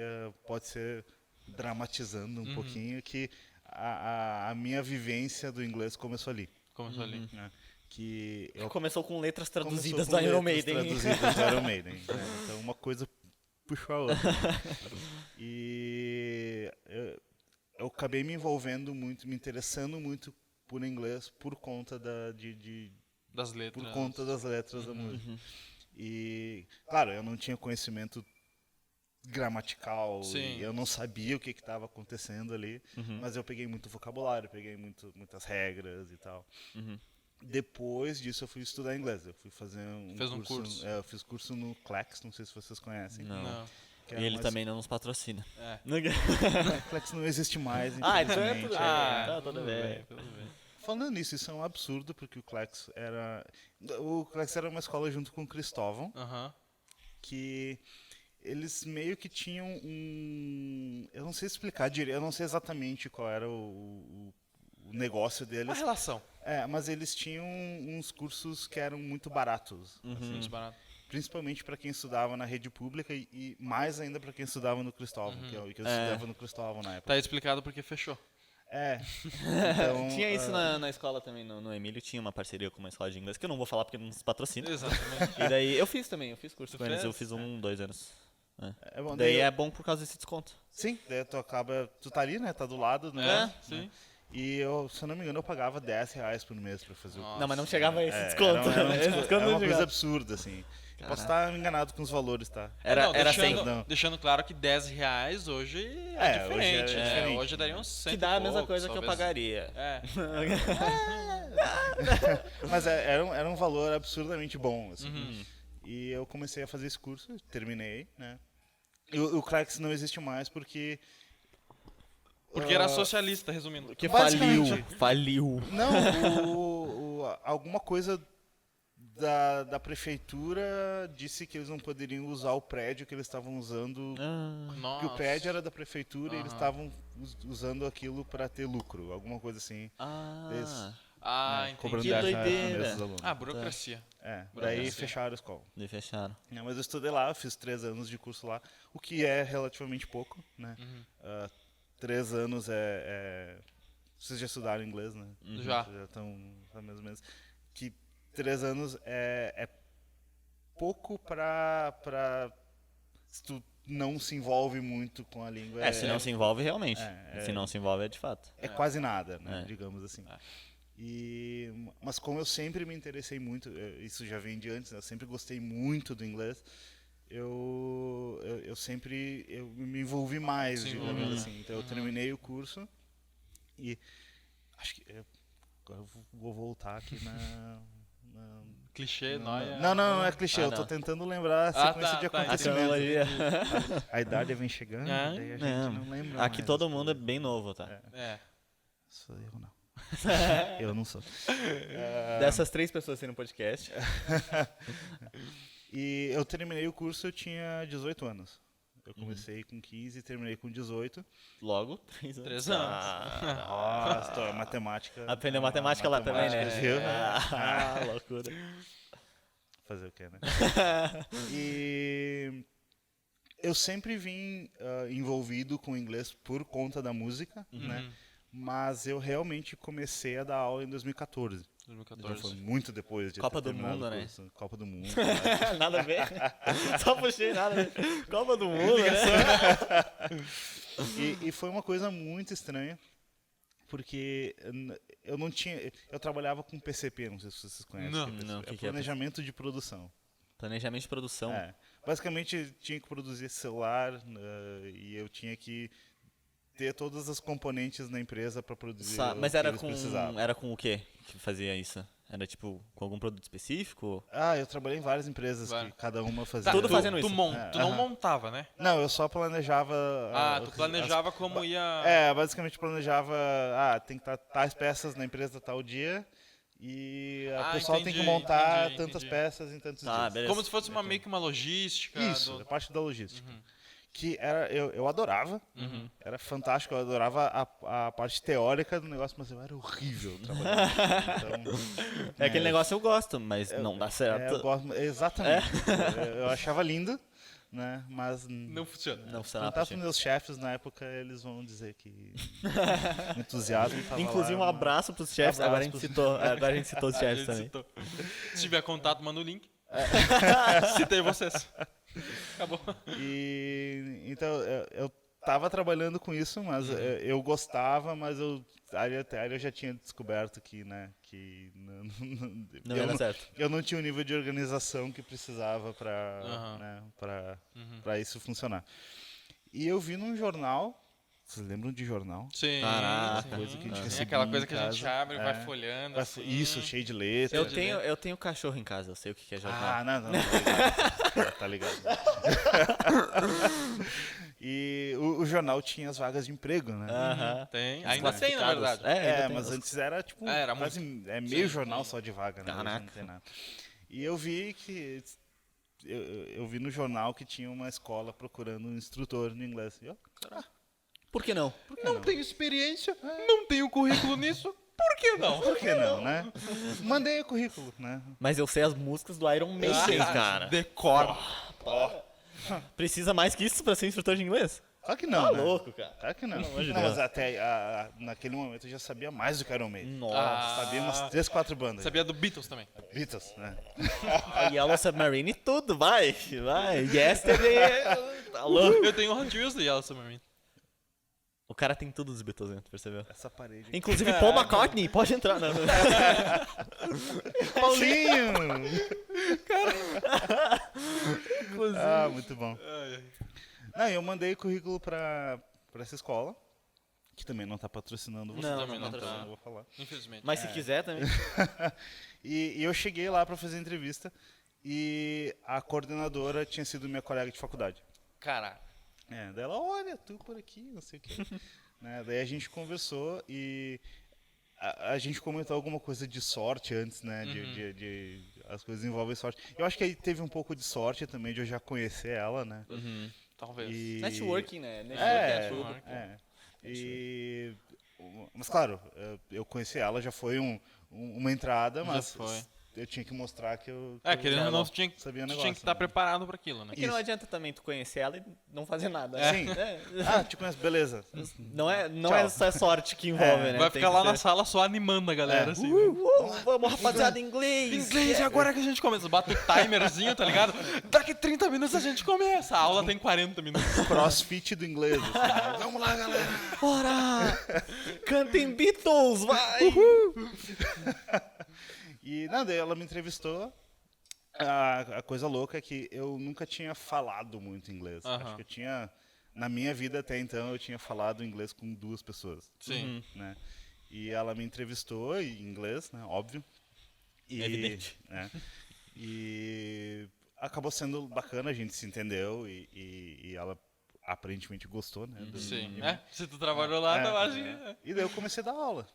pode ser dramatizando um pouquinho, que a minha vivência do inglês começou ali. Começou ali. Né? Que eu Começou com letras traduzidas começou do com Iron letras Maiden. traduzidas do Iron Maiden. Né? Então uma coisa puxou a outra. E eu acabei me envolvendo muito, me interessando muito por inglês por conta Das letras. por conta das letras da música. E, claro, eu não tinha conhecimento gramatical, Sim. e eu não sabia o que estava acontecendo ali, mas eu peguei muito vocabulário, peguei muitas regras e tal. Depois disso eu fui estudar inglês, eu fui fazer Fez um curso. eu fiz curso no Clex, não sei se vocês conhecem. Não. que E era ele uma também não nos patrocina. É. Clex não existe mais, Ah, então é infelizmente. tudo- tá tudo bem. Tudo bem. Falando nisso, isso é um absurdo, porque o Clex era uma escola junto com o Cristóvão, Aham. que eles meio que tinham eu não sei explicar direito, eu não sei exatamente qual era o negócio A deles, relação. mas eles tinham uns cursos que eram muito baratos, Muito barato. principalmente para quem estudava na rede pública e mais ainda para quem estudava no Cristóvão, que eu estudava no Cristóvão na época. Tá explicado porque fechou. Então, Tinha isso na escola também, no Emílio, tinha uma parceria com uma escola de inglês, que eu não vou falar porque não nos patrocina. Exatamente. E daí eu fiz também, eu fiz curso Tu com eles, fez? eu fiz 2 anos. é bom, Daí é bom por causa desse desconto. sim, daí tu tá ali, né, tá do lado, né? Sim. E eu, se eu não me engano, eu pagava 10 reais por mês pra fazer o curso. Não, mas não chegava a esse desconto. Era Esse uma desconto não coisa chegava. absurda, assim. Posso estar enganado com os valores, tá? Era, Não, era deixando, 100. Não. deixando claro que 10 reais hoje é, É, hoje diferente. é né? diferente. Hoje daria uns 100 Que dá a e mesma poucos, coisa que eu talvez. pagaria. É. Mas era um valor absurdamente bom, assim. E eu comecei a fazer esse curso, terminei, né? E o Crax não existe mais porque... Porque era socialista, resumindo. Que Basicamente. faliu. Não, alguma coisa da prefeitura disse que eles não poderiam usar o prédio que eles estavam usando, Ah, que o Nossa. prédio era da prefeitura e eles Aham. estavam usando aquilo para ter lucro, alguma coisa assim. ah, Ah, Né, cobrando entendi. Que 10 reais por doideira. mês dos alunos. Ah, burocracia. Daí burocracia. fecharam a escola. daí fecharam. Não, mas eu estudei lá, eu fiz 3 anos de curso lá, o que é relativamente pouco, né? 3 anos vocês já estudaram inglês, né? Já. Já estão mais ou menos. Que 3 anos é pouco pra se tu não se envolve muito com a língua. Se não se envolve realmente. Se não se envolve é de fato. É quase nada, né? É. Digamos assim. É. Mas como eu sempre me interessei muito, isso já vem de antes, né? Eu sempre gostei muito do inglês, eu sempre me envolvi mais, Se digamos envolveu, né? assim. Então eu terminei o curso e acho que agora eu vou voltar aqui Clichê, nóia. Não é clichê. Ah, eu tô não. tentando lembrar a Ah, sequência tá, de tá, A acontecimentos. cronologia. A idade vem chegando, Ah, daí a gente não lembra Aqui mais todo as mundo é coisas. bem novo, tá? É. Sou eu não. Eu não sou. Dessas 3 pessoas aí no podcast. E eu terminei o curso, eu tinha 18 anos. Eu comecei com 15 e terminei com 18. Logo, 3 anos. 3 anos. Nossa, tô, matemática. Aprendeu matemática lá também, né? Viu? Loucura. Fazer o quê, né? E eu sempre vim envolvido com o inglês por conta da música, né? Mas eu realmente comecei a dar aula em 2014. Então foi 2014. muito depois de Copa ter do terminado Mundo, o né? curso. Copa do Mundo. Nada a ver. Só puxei nada a ver. Copa do Mundo, né? E foi uma coisa muito estranha, porque eu não tinha... Eu trabalhava com PCP, não sei se vocês conhecem. Não. o que é PCP. Não, o que que é Planejamento de produção. Planejamento de produção. Basicamente, tinha que produzir celular e eu tinha que ter todas as componentes na empresa para produzir Mas o que era eles precisavam. era com o quê que fazia isso? Era tipo com algum produto específico? Eu trabalhei em várias empresas que cada uma fazia... Tá, Tudo tu, fazendo tu, isso. tu não montava, né? Não, eu só planejava... Tu planejava como ia... Basicamente planejava... tem que estar tais peças na empresa tal dia e o pessoal tem que entendi, montar entendi. tantas peças em tantos dias. Beleza. Como se fosse meio que uma logística. Isso, a parte da logística. Que eu adorava, era fantástico, eu adorava a parte teórica do negócio, mas eu era horrível trabalhando. Então, É aquele negócio eu gosto, mas não dá certo. eu gosto, exatamente. Eu achava lindo, né? Mas Não funciona. Não funciona. contar com meus chefes na época, eles vão dizer que o entusiasmo tava Inclusive, um lá, abraço pros chefes. Abraço Agora a gente citou os chefes também. Se tiver contato, manda o link. Citei vocês. Acabou. E então eu tava trabalhando com isso, mas eu gostava, mas aí eu já tinha descoberto que, né, que Não ia dar certo. eu não tinha o nível de organização que precisava para isso funcionar. E eu vi num jornal, vocês lembram de jornal? Sim. Caraca, sim. coisa que a gente Sim, recebia aquela em coisa que a gente casa. abre e vai folhando. Assim. Isso, cheio de letras. Eu tenho cachorro em casa, eu sei o que é jornal. Não, tá ligado. E o jornal tinha as vagas de emprego, né? Aham. Tem. As Ainda tem, na classificadas. verdade. Ainda tem Mas os- antes era tipo Era quase meio jornal só de vaga, né? Hoje Caraca. não tem nada. E eu vi que eu vi no jornal que tinha uma escola procurando um instrutor no inglês. E eu, Por que não? por que Não tenho experiência, não tenho currículo nisso, por que não? Por que não, né? Mandei o currículo, né? Mas eu sei as músicas do Iron Maiden, cara. Decora. Precisa mais que isso pra ser instrutor de inglês? Claro que não, Tá né? louco, cara. Claro que não. Pelo amor de Não, Deus. mas até naquele momento eu já sabia mais do que Iron Maiden. Nossa. Sabia umas 3, 4 bandas. Sabia do Beatles também. Beatles, né? Yellow Submarine e tudo, vai. Yesterday. Tá louco. Eu tenho o Hot Wheels do Yellow Submarine. O cara tem tudo dos Beatles dentro, percebeu? Essa parede. Inclusive Paul McCartney, pode entrar. Não. Paulinho! Muito bom. Não, eu mandei currículo pra essa escola, que também não tá patrocinando vocês. Não, Também não então tá. eu não vou falar. Infelizmente. Mas se quiser também. E eu cheguei lá pra fazer a entrevista e a coordenadora tinha sido minha colega de faculdade. Caraca. Daí ela, olha, tu por aqui, não sei o quê. Né, daí a gente conversou e a gente comentou alguma coisa de sorte antes, né? As coisas envolvem sorte. Eu acho que aí teve um pouco de sorte também de eu já conhecer ela, né? Talvez. E... Networking, né? Networking é tudo. Mas claro, eu conheci ela, já foi uma entrada, mas foi. eu tinha que mostrar que eu Querendo ou não, tu tinha que sabia o estar negócio, tá né? preparado pra aquilo, né? É que não adianta também tu conhecer ela e não fazer nada. Sim. Te conheço, beleza. Não é Tchau. só sorte que envolve, né? Vai Tem ficar que lá ter- na sala só animando a galera, assim. Vamos, rapaziada, inglês! Inglês, e agora que a gente começa? Bate o timerzinho, tá ligado? Daqui 30 minutos a gente começa. A aula tem 40 minutos. Crossfit do inglês. assim, né? Vamos lá, galera. Bora! Cantem Beatles, vai! E daí ela me entrevistou. A coisa louca é que eu nunca tinha falado muito inglês. Acho que eu tinha, na minha vida até então, eu tinha falado inglês com 2 pessoas. Sim. Né? E ela me entrevistou em inglês, né? Óbvio. É evidente. né, e acabou sendo bacana, a gente se entendeu e ela aparentemente gostou, né? Sim. Se tu trabalhou lá, eu acho que... E daí eu comecei a dar aula.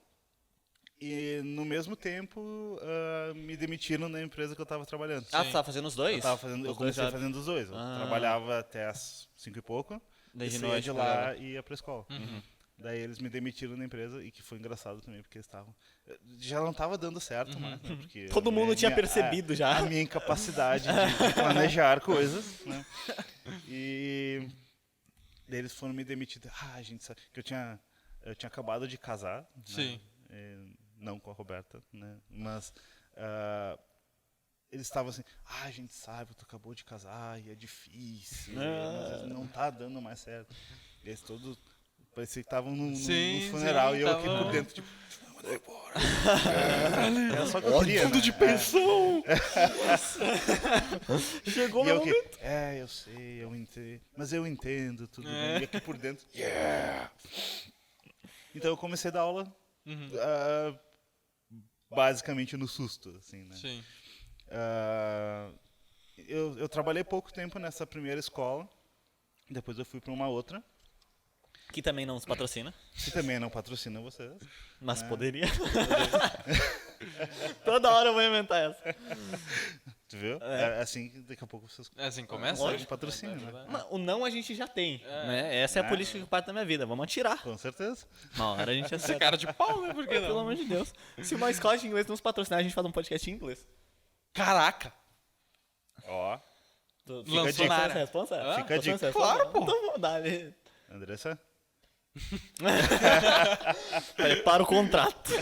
E no mesmo tempo me demitiram da empresa que eu estava trabalhando. Ah, tu tava fazendo os dois? Eu comecei fazendo os dois. Eu trabalhava até as 5 e pouco, Daí de e saía noite de lá e ia pra escola. Daí eles me demitiram da empresa, e que foi engraçado também, porque eles estavam... Já não estava dando certo mais, né? Porque Todo mundo tinha percebido já. A minha incapacidade de planejar coisas, né? E daí eles foram me demitir. A gente sabe que eu tinha acabado de casar, Sim. né? Não com a Roberta, né? Mas eles estavam assim, a gente sabe, tu acabou de casar e é difícil, às vezes não tá dando mais certo. E eles todos parecia que estavam no funeral, e eu aqui por dentro, tipo, mandei embora. Era só que eu queria, fundo né? de pensão! Chegou E meu eu que, momento. eu sei, eu entendo, mas eu entendo tudo bem. E aqui por dentro, Então eu comecei a dar aula basicamente no susto, assim, né? Sim. Eu trabalhei pouco tempo nessa primeira escola, depois eu fui para uma outra, Que também não nos patrocina, que também não patrocina vocês. mas poderia. Toda hora eu vou inventar essa. Tu viu? É assim que daqui a pouco vocês É assim que começa? conseguem patrocínio, né? Mas o não a gente já tem, né? Essa é a política que parte da minha vida. Vamos atirar. Com certeza. Uma hora a gente Esse acerta. cara de pau, né? Por que Pelo não? amor de Deus. Se uma escola de inglês nos patrocinar, a gente faz um podcast em inglês. Caraca! Ó, Lançou na área. Responsa? Fica a dica. Claro, pô. Então vamos dar ali. Andressa? Prepara o contrato.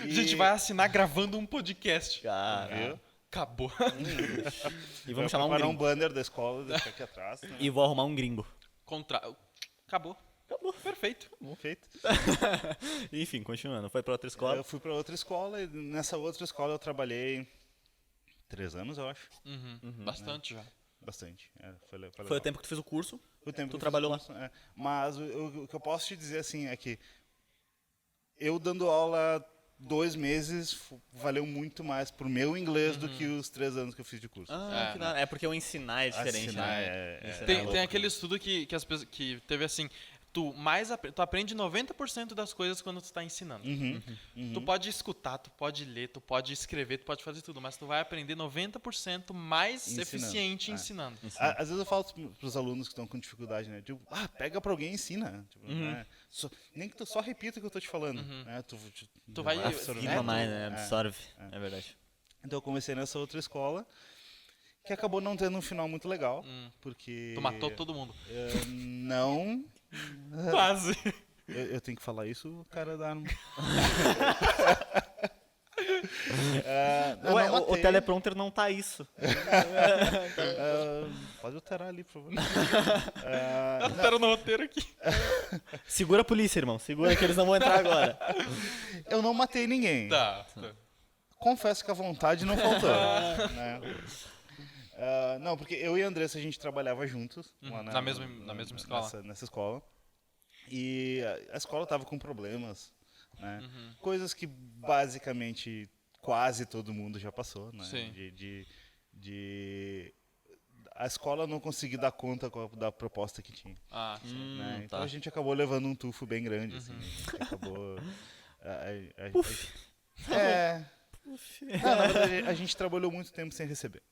A gente vai assinar gravando um podcast. Cara. Viu? Acabou. E vamos chamar um preparar gringo. banner da escola, deixar aqui atrás. Né? E vou arrumar um gringo. Acabou. Acabou. Perfeito. Feito. Enfim, continuando. Foi pra outra escola. Eu fui para outra escola, e nessa outra escola eu trabalhei 3 anos, eu acho. Bastante já. Bastante. Foi legal. Foi o tempo que tu fez o curso. O tempo tu que eu trabalhou fiz o curso, Mas o que eu posso te dizer assim é que eu dando aula 2 meses valeu muito mais pro meu inglês do que os 3 anos que eu fiz de curso. Que da hora. É porque o ensinar é diferente, Ensinar né? é Tem louco. aquele estudo que as pessoas que teve assim, tu aprende 90% das coisas quando tu tá ensinando. Tu pode escutar, tu pode ler, tu pode escrever, tu pode fazer tudo, mas tu vai aprender 90% mais Ensinando. eficiente ensinando. Às vezes eu falo pros alunos que estão com dificuldade, né? Tipo, pega pra alguém e ensina. Tipo, né? Nem que tu só repita o que eu tô te falando. Né? Tu vai absorver. Afirma mais, né? Absorve. É verdade. Então eu comecei nessa outra escola, que acabou não tendo um final muito legal, porque... Tu matou todo mundo. Não... Quase. Eu tenho que falar isso, o cara dá... Ué, o teleprompter não tá isso. Pode alterar ali, por favor. Tá no roteiro aqui. Segura a polícia, irmão. Segura que eles não vão entrar agora. Eu não matei ninguém. Tá. Confesso que a vontade não faltou. Né? Não, porque eu e a Andressa, a gente trabalhava juntos. Lá Na mesma escola. Nessa escola. E a escola tava com problemas. Né? Coisas que basicamente quase todo mundo já passou. Né? Sim. A escola não conseguir dar conta da proposta que tinha. Né? Então tá. a gente acabou levando um tufo bem grande. Assim, a gente acabou... na verdade, a gente trabalhou muito tempo sem receber.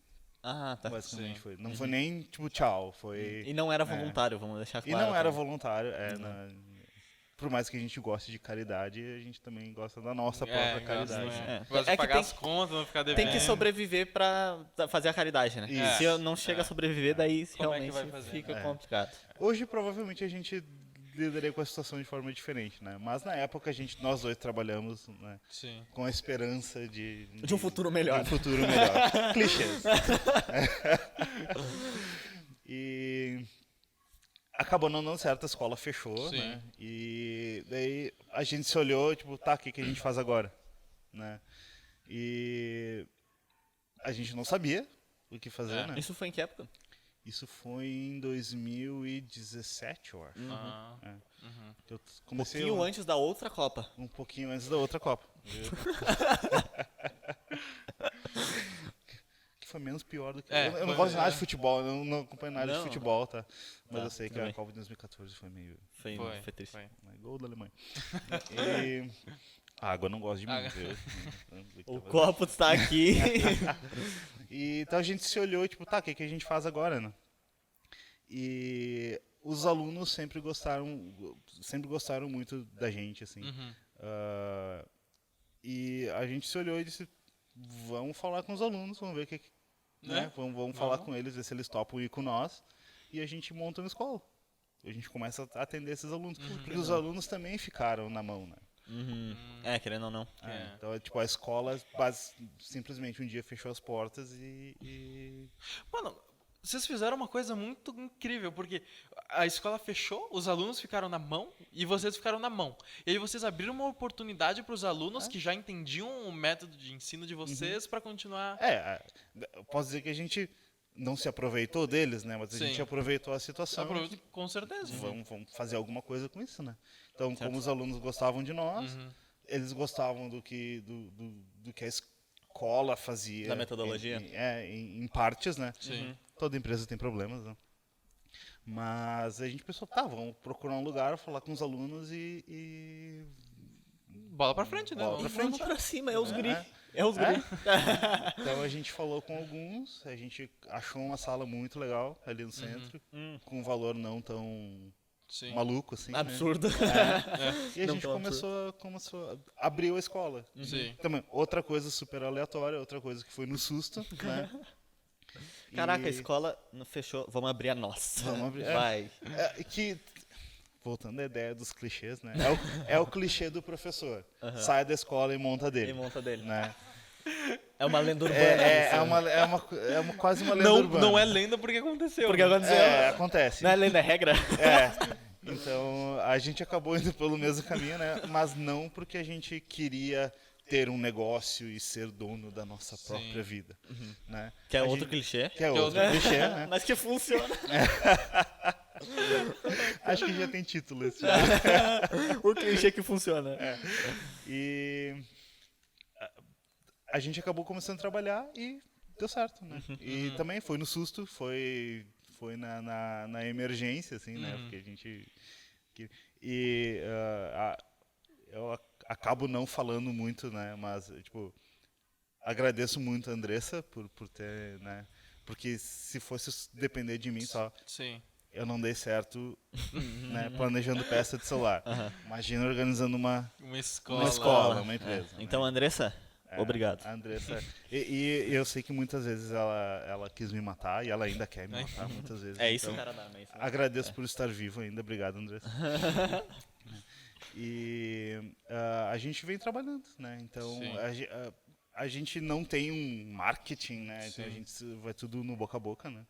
Ah, tá. Basicamente foi. Não foi nem tipo tchau, foi. E não era voluntário, vamos deixar E claro. não era também. voluntário. Por mais que a gente goste de caridade, a gente também gosta da nossa própria caridade. Gosta de É que pagar tem as contas, não ficar Tem devendo. que sobreviver pra fazer a caridade, né? Isso. Se eu não chega a sobreviver, daí Como é que realmente vai fazer? fica complicado. Hoje provavelmente a gente lidaria com a situação de forma diferente, né? Mas na época nós dois trabalhamos, né, Sim. com a esperança de De um futuro melhor. De um futuro melhor. Clichês. E acabou não dando certo, a escola fechou, Sim. né? E daí a gente se olhou, tipo, tá, o que a gente faz agora? Né? E a gente não sabia o que fazer, né? Isso foi em que época? Isso foi em 2017, eu acho. Eu comecei Pouquinho antes da outra Copa. um pouquinho antes da outra Copa. foi menos pior do que... É, eu não foi- gosto de nada de futebol, eu não acompanho nada de Não. futebol, tá? Mas Tá, eu sei que tudo a bem. Copa de 2014 foi meio... Foi triste. Foi. Gol da Alemanha. E... A água não gosta de mim, Água. viu? O copo está aqui. E então a gente se olhou e tipo, tá, o que a gente faz agora, né? E os alunos sempre gostaram muito da gente, assim. Uhum. E a gente se olhou e disse, vamos falar com os alunos, vamos ver o que... Né? Vamos falar com eles, ver se eles topam ir com nós. E a gente monta uma escola. A gente começa a atender esses alunos. Porque os alunos também ficaram na mão, né? É, querendo ou não. Então, tipo, a escola simplesmente um dia fechou as portas e... Mano, vocês fizeram uma coisa muito incrível, porque a escola fechou, os alunos ficaram na mão e vocês ficaram na mão. E aí vocês abriram uma oportunidade para os alunos que já entendiam o método de ensino de vocês para continuar. eu posso dizer que a gente não se aproveitou deles, né? Mas a Sim. gente aproveitou a situação. Com certeza. Vamos fazer alguma coisa com isso, né? Então, como os alunos gostavam de nós, eles gostavam do que a escola fazia. Da metodologia. Em partes, né? Sim. Toda empresa tem problemas, né? Mas a gente pensou, tá, vamos procurar um lugar, falar com os alunos e Bola pra frente, né? Bola pra Vamos- frente. Vamos pra cima, é os guri. É. É os guri. Então a gente falou com alguns, a gente achou uma sala muito legal ali no centro, com um valor não tão Sim. maluco assim, né? Absurdo. E a Não gente tão começou abriu a escola. Sim. Também, outra coisa super aleatória, outra coisa que foi no susto, né? Caraca, a E- escola não fechou. Vamos abrir a nossa. Vamos abrir. Vai. Voltando à ideia dos clichês, né? É o clichê do professor. Sai da escola e monta dele. E monta dele. Né? É uma lenda urbana. Quase uma lenda Não, urbana. não é lenda porque aconteceu. Porque né? aconteceu. Acontece. Não é lenda, é regra. Então a gente acabou indo pelo mesmo caminho, né? Mas não porque a gente queria ter um negócio e ser dono da nossa própria vida, né? Que é A outro gente- clichê. Que é outro clichê, né? Mas que funciona. Acho que já tem título esse. O clichê que funciona. E a gente acabou começando a trabalhar e deu certo, né? E também foi no susto, foi na emergência, assim, né? Porque a gente... eu acabo não falando muito, né? Mas, tipo, agradeço muito a Andressa por ter, né? Porque se fosse depender de mim só, Sim. eu não dei certo, né? Planejando peça de celular. Imagina organizando uma escola, uma empresa. Então, né? Andressa, obrigado. A Andressa. E eu sei que muitas vezes ela quis me matar e ela ainda quer me matar muitas vezes. É isso, então, cara da mente. agradeço por estar vivo ainda. Obrigado, Andressa. E a gente vem trabalhando, né? Então Sim. a gente não tem um marketing, né? Então Sim. a gente vai tudo no boca a boca, né?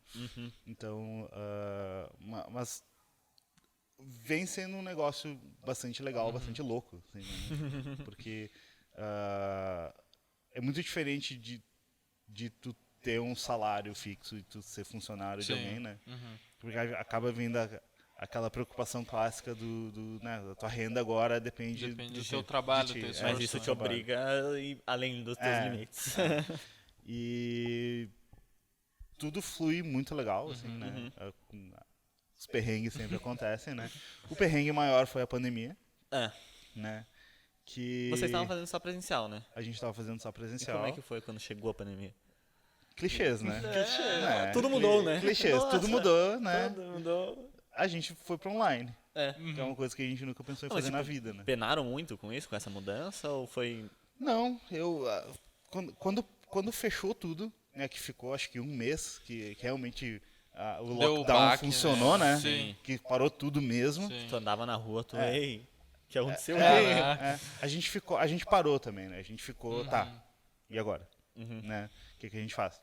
Então, mas vem sendo um negócio bastante legal, bastante louco, assim, né? Porque é muito diferente de tu ter um salário fixo e tu ser funcionário de Sim. alguém, né? Porque acaba vindo aquela preocupação clássica né, da tua renda agora depende Depende do teu trabalho, do teu esforço. Mas isso te trabalho. obriga a ir além dos teus limites. E tudo flui muito legal, assim, né? Os perrengues sempre acontecem, né? O perrengue maior foi a pandemia, É. né? Que Vocês estavam fazendo só presencial, né? a gente estava fazendo só E presencial. como é que foi quando chegou a pandemia? Clichês, né? É, Tudo mudou, né? Clichês, Nossa, tudo mudou, né? Tudo mudou. A gente foi para online, É. que é uma coisa que a gente nunca pensou em Não, mas, fazer na tipo, vida, né? Penaram muito com isso, com essa mudança? Ou foi. Não, quando fechou tudo, né, que ficou acho que um mês, que realmente o Deu lockdown baque, funcionou, né? Sim. Que parou tudo mesmo. Sim. Tu andava na rua, tu. Ei, o que aconteceu? A gente parou também, né? A gente ficou, tá, e agora? Né? O que a gente faz?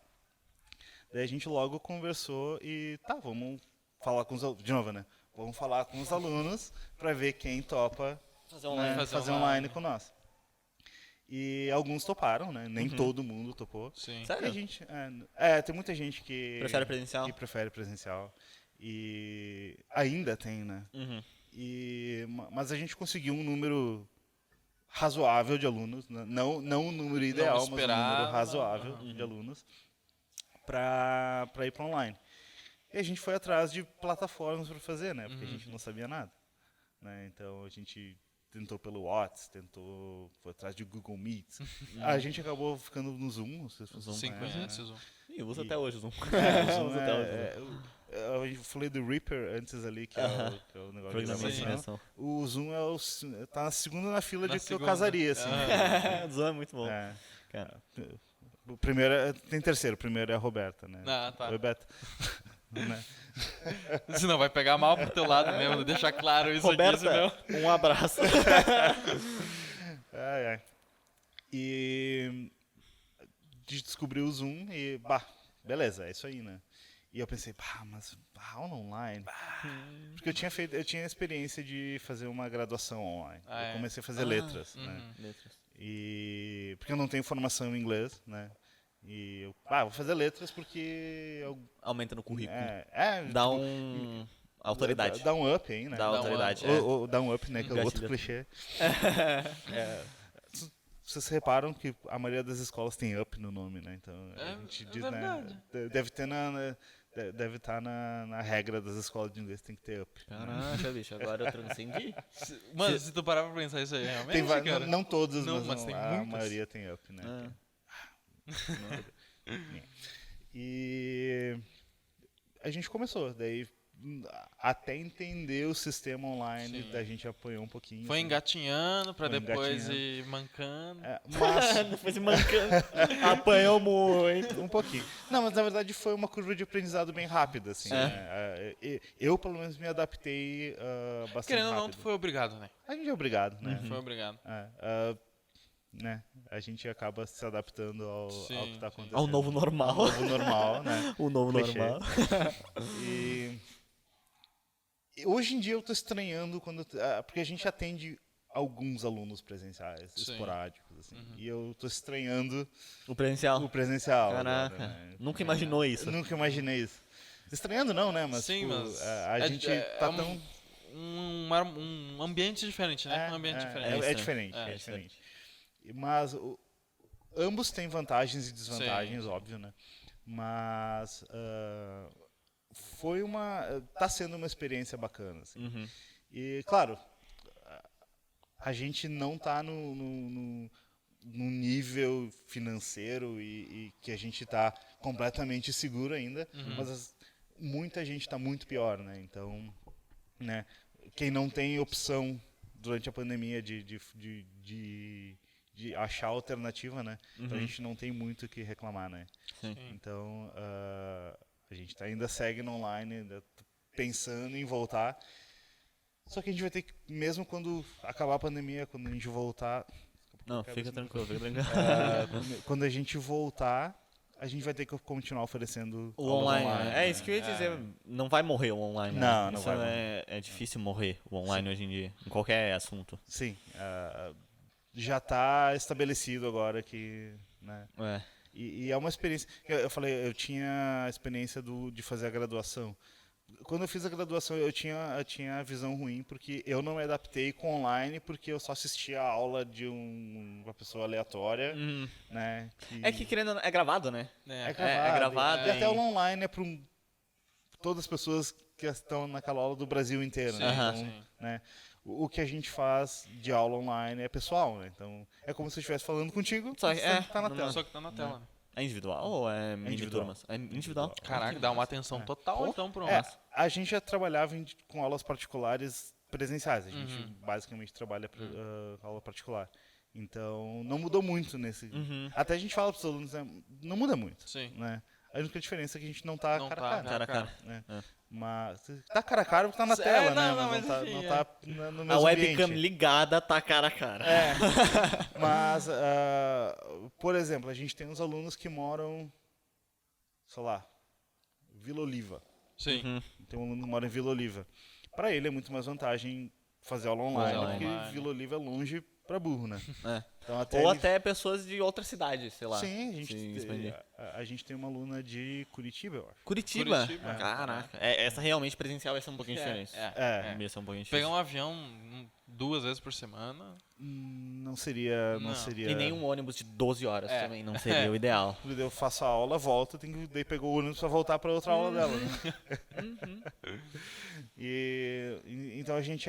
Daí a gente logo conversou e tá, vamos falar com os alunos, de novo, né? Vamos falar com os alunos para ver quem topa Fazer online. né, fazer online com nós. E alguns toparam, né? Nem todo mundo topou. Sim. Sério? E a gente, tem muita gente que Prefere presencial? que prefere presencial. E ainda tem, né? Uhum. Mas a gente conseguiu um número razoável de alunos, né? Não um número ideal, mas um esperava, número razoável de alunos. para ir para online. E a gente foi atrás de plataformas para fazer, né? Porque a gente não sabia nada, né? Então a gente tentou pelo WhatsApp, foi atrás de Google Meet. A gente acabou ficando no Zoom, não sei se vocês Sim, conhecem, conhece o Zoom. E usa até hoje o Zoom. O Zoom Usa até hoje o Zoom. eu falei do Reaper antes ali, que é o negócio de Programa de gravação. imersão. O Zoom tá na segunda na fila Na de que eu segunda. casaria, assim. O Zoom é muito bom. É. Cara. O primeiro tem terceiro, o primeiro é a Roberta, né? Ah, tá. Oi, Beto. Né? Senão vai pegar mal pro teu lado mesmo, deixar claro isso Roberta, aqui, senão... um abraço. Ai, ai. E descobri o Zoom e, beleza, é isso aí, né? E eu pensei, mas aula online. Porque eu tinha experiência de fazer uma graduação online. Ah, eu comecei a fazer letras, né? Letras. E porque eu não tenho formação em inglês, né? E eu, vou fazer letras porque eu, Aumenta no currículo. tipo, Dá um... autoridade. Dá um up aí, né? Dá autoridade. Ou dá um up, né? Que é o outro Gatilho. clichê. Vocês reparam que a maioria das escolas tem up no nome, né? Então a gente diz, verdade. né? Deve estar na regra das escolas de inglês, tem que ter up. Caraca, bicho, agora eu transcendi. Mano, se tu parar pra pensar isso aí, realmente, Tem cara... não todas, Não, mas, mas tem a muitas. maioria tem up, né? Ah. E a gente começou, daí até entender o sistema online, Sim. da gente apanhou um pouquinho. Foi assim. engatinhando pra Foi depois engatinhando. ir mancando. Mas Depois se mancando. Apanhou muito. um pouquinho. Não, mas na verdade foi uma curva de aprendizado bem rápida, assim. É. Né? Eu, pelo menos, me adaptei bastante Querendo ou não, rápido. tu foi obrigado, né? A gente é obrigado, né? Foi obrigado. Né? A gente acaba se adaptando ao que Sim, está sim. acontecendo. Ao novo normal. Ao novo normal, né? O novo Clichê. normal. E hoje em dia eu estou estranhando porque a gente atende alguns alunos presenciais, Sim. esporádicos, assim. E eu estou estranhando O presencial. o presencial. Caraca. agora, né? Nunca imaginou isso. Eu nunca imaginei isso. Estranhando não, né? Mas, Sim, tipo, mas a gente tá tão... um ambiente diferente, né? Um ambiente diferente. É diferente, É, é diferente. Mas ambos têm vantagens e desvantagens, óbvio, né? Mas tá sendo uma experiência bacana, assim. E, claro, a gente não tá no nível financeiro e que a gente tá completamente seguro ainda, mas muita gente tá muito pior, né? Então, né? Quem não tem opção durante a pandemia de achar alternativa, né? Então a gente não tem muito o que reclamar, né? Sim. Então a gente ainda segue no online, ainda pensando em voltar. Só que a gente vai ter que, mesmo quando acabar a pandemia, quando a gente voltar, Não, fica tranquilo, fica tranquilo. quando a gente voltar, a gente vai ter que continuar oferecendo O aulas online, né? É isso que eu ia dizer. Não vai morrer o online. Não, né? não Isso vai morrer. É difícil morrer o online hoje em dia, em qualquer assunto. Sim, já está estabelecido agora que, né? É. E é uma experiência. Eu falei, eu tinha a experiência de fazer a graduação. Quando eu fiz a graduação, eu tinha a visão ruim, porque eu não me adaptei com online, porque eu só assistia a aula de uma pessoa aleatória, né? É que querendo, é gravado, né? É gravado E até em- o online é para todas as pessoas que estão naquela aula do Brasil inteiro, né? Aham. Então, Sim. né? O que a gente faz de aula online é pessoal, né? Então, é como se eu estivesse falando contigo, Só que- você tá na numa- tela. Só que tá na tela, né? É individual ou é mini individual. turmas? É individual. Caraca, dá uma atenção total, então, pro A gente já trabalhava com aulas particulares presenciais. A gente basicamente trabalha com aula particular. Então, não mudou muito nesse... Até a gente fala para os alunos, né? Não muda muito. Sim. Né? A única diferença é que a gente não tá Não cara tá, a cara. Cara a cara. Né? É. Mas tá cara a cara porque tá na tela, né? não, Mas mas não enfim, tá no A mesmo webcam ambiente. ligada tá cara a cara. Mas, por exemplo, a gente tem uns alunos que moram, sei lá, Vila Oliva. Sim. Tem um aluno que mora em Vila Oliva. Para ele é muito mais vantagem fazer aula online, Online. porque Vila Oliva é longe pra burro, né? É. Então, Ou ele- até pessoas de outra cidade, sei lá. Sim, se expandir. a gente tem uma aluna de Curitiba, eu acho. Curitiba? Curitiba. Caraca. Essa realmente presencial vai ser um pouquinho diferente. É. Ia ser um pouquinho Pegar difícil. um avião 2 vezes por semana. Não seria. Não Não. seria. E nem um ônibus de 12 horas É. também não seria o ideal. Eu faço a aula, volto, daí pegou o ônibus pra voltar pra outra aula dela. Né? Então a gente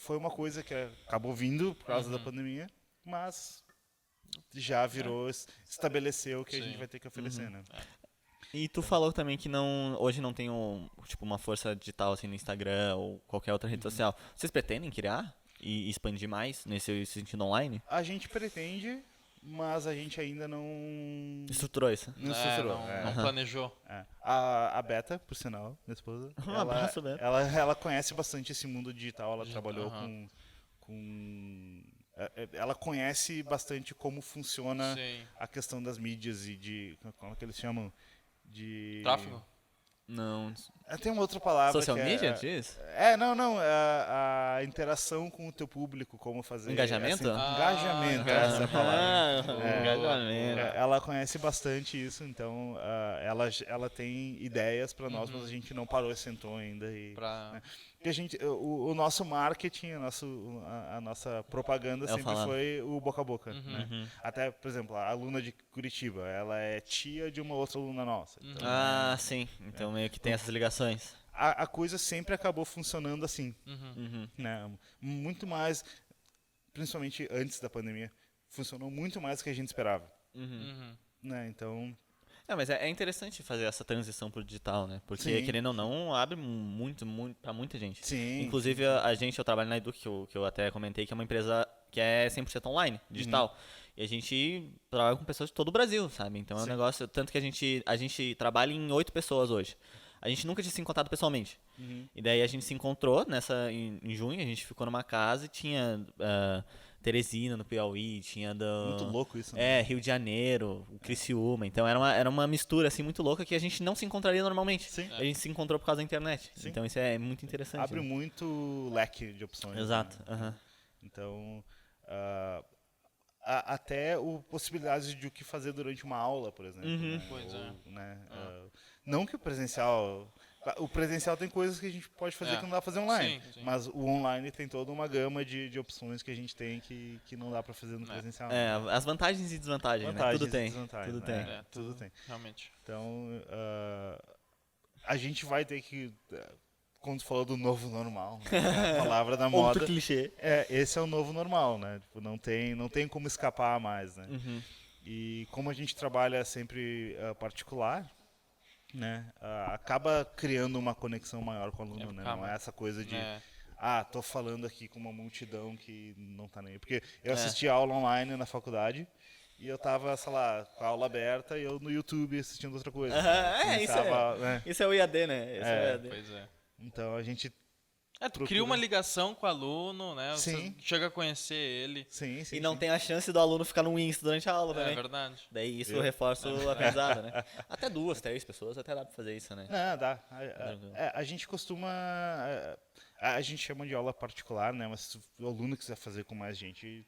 foi uma coisa que acabou vindo por causa da pandemia, mas já virou, estabeleceu o que a Sim. gente vai ter que oferecer, né? E tu falou também que hoje não tem tipo, uma força digital assim no Instagram ou qualquer outra rede social. Vocês pretendem criar e expandir mais nesse sentido online? A gente pretende, mas a gente ainda não Estruturou isso. estruturou. Não planejou. É. A Beta, por sinal, minha esposa, Um abraço, Beta. ela conhece bastante esse mundo digital, ela trabalhou aham. ela conhece bastante como funciona Sim. a questão das mídias e de, como é que eles chamam? De... Tráfego? Não. Tem uma outra palavra Social que media, diz? não, a interação com o teu público, como fazer... Engajamento? Engajamento, essa é a palavra. Engajamento. Ela conhece bastante isso, então ela tem ideias para nós, mas a gente não parou e sentou ainda. Pra... Porque o nosso marketing, a nossa propaganda sempre falando. foi o boca a boca. Né? Até, por exemplo, a aluna de Curitiba, ela é tia de uma outra aluna nossa. Então, Ah, sim. Então meio que tem essas ligações. a coisa sempre acabou funcionando assim. Uhum. Né? Muito mais, principalmente antes da pandemia, funcionou muito mais do que a gente esperava. Uhum. Né? Então, Mas é interessante fazer essa transição pro digital, né? Porque, Sim. querendo ou não, abre muito pra muita gente. sim. Inclusive, eu trabalho na Educ, que eu até comentei, que é uma empresa que é 100% online, digital. E a gente trabalha com pessoas de todo o Brasil, sabe? Então é um Sim. negócio... Tanto que a gente trabalha em 8 pessoas hoje. A gente nunca tinha se encontrado pessoalmente. E daí a gente se encontrou em junho, a gente ficou numa casa e tinha Teresina, no Piauí, tinha Muito louco isso, né? Rio de Janeiro, o Criciúma. Então era uma mistura assim muito louca que a gente não se encontraria normalmente. Sim. A gente se encontrou por causa da internet. Sim. Então isso é muito interessante. Abre né? muito leque de opções. Exato. Né? aham. Então, até possibilidades de o que fazer durante uma aula, por exemplo. Né? Pois é. Né? Não que o presencial... O presencial tem coisas que a gente pode fazer que não dá pra fazer online. Sim, sim. Mas o online tem toda uma gama de opções que a gente tem que não dá pra fazer no presencial. As vantagens e desvantagens, né? Vantagens Tudo e tem. desvantagens, Tudo né? tem. Tudo tem. Realmente. Então, a gente vai ter que... Quando tu falou do novo normal, né? A palavra da moda... Outro clichê. Esse é o novo normal, né? Tipo, não tem como escapar mais, né? Uhum. E como a gente trabalha sempre particular, né? Acaba criando uma conexão maior com o aluno, né? Não é essa coisa de... tô falando aqui com uma multidão que não tá nem... Porque eu assisti aula online na faculdade e eu tava, sei lá, com a aula aberta e eu no YouTube assistindo outra coisa. Isso é o IAD, né? Esse é o IAD. Pois é. Então a gente... Tu cria uma ligação com o aluno, né? Você Sim. chega a conhecer ele. Sim. E não tem a chance do aluno ficar no Insta durante a aula É também. verdade. Daí isso reforça o aprendizado, né? Até 2, 3 pessoas até dá pra fazer isso, né? Não, dá. A gente costuma... A gente chama de aula particular, né? Mas se o aluno quiser fazer com mais gente...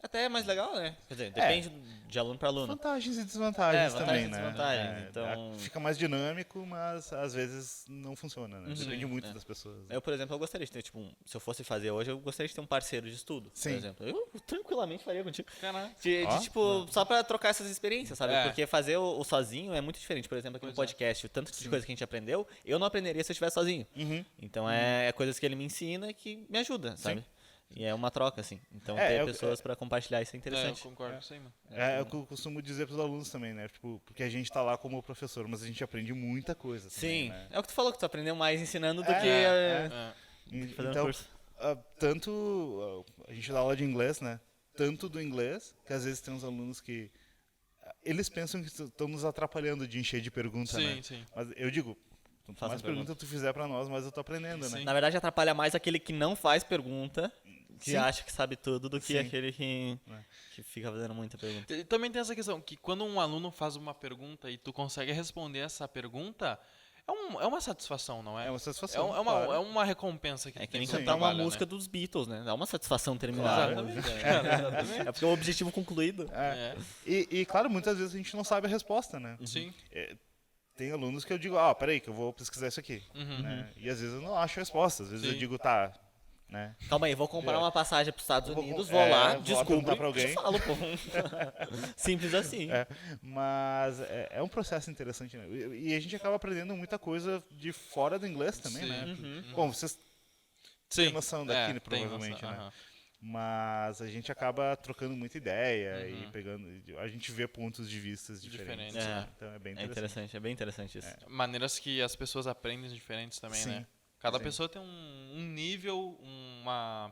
Até é mais legal, né? Quer dizer, depende de aluno pra aluno. Vantagens e desvantagens também, vantagens e né? desvantagens, então- Fica mais dinâmico, mas às vezes não funciona, né? Depende muito das pessoas. Né? Eu, por exemplo, eu gostaria de ter, tipo, se eu fosse fazer hoje, eu gostaria de ter um parceiro de estudo, Sim. por exemplo. Eu tranquilamente faria contigo. Caraca. Tipo, só pra trocar essas experiências, sabe? É. Porque fazer o sozinho é muito diferente. Por exemplo, aqui no podcast, o tanto de coisa que a gente aprendeu, eu não aprenderia se eu estivesse sozinho. Então é coisas que ele me ensina que me ajuda, sabe? E é uma troca, assim. Então ter pessoas pra compartilhar isso é Eu interessante. concordo com isso aí, mano. É o que eu costumo dizer pros alunos também, né? Tipo, porque a gente tá lá como professor, mas a gente aprende muita coisa também, Sim, né? é o que tu falou, que tu aprendeu mais ensinando do que fazendo Então, curso. a gente dá aula de inglês, né? Tanto do inglês, que às vezes tem uns alunos que eles pensam que estão nos atrapalhando de encher de pergunta, né? Sim. Mas eu digo, quanto Faça mais pergunta. pergunta tu fizer pra nós, mais eu tô aprendendo, né? Sim. Na verdade, atrapalha mais aquele que não faz pergunta, que Sim. acha que sabe tudo, do que Sim. aquele que fica fazendo muita pergunta. Também tem essa questão, que quando um aluno faz uma pergunta e tu consegue responder essa pergunta, É uma satisfação, não é? É uma satisfação, É claro. uma recompensa que É tu que tem nem com o cantar uma trabalho, música né? dos Beatles, né? Dá uma satisfação terminar. Exatamente. É porque é o objetivo concluído. É. E, claro, muitas vezes a gente não sabe a resposta, né? Sim. Tem alunos que eu digo, peraí, que eu vou pesquisar isso aqui. Né? E às vezes eu não acho a resposta. Às vezes eu Sim. digo, tá, né? Calma aí, vou comprar uma passagem para os Estados Vou Unidos, com- vou lá, vou lá descubro perguntar pra e alguém. te falo, pô. Simples assim. Mas é um processo interessante, né? E a gente acaba aprendendo muita coisa de fora do inglês também, Sim. né? Bom, vocês Sim. têm noção daqui, tem provavelmente, noção, né? aham. Mas a gente acaba trocando muita ideia e pegando. A gente vê pontos de vista diferentes. Diferentes, né? né? Então é bem É interessante. interessante, é bem interessante isso. Maneiras que as pessoas aprendem diferentes também, Sim. né? Cada Sim. pessoa tem um nível, uma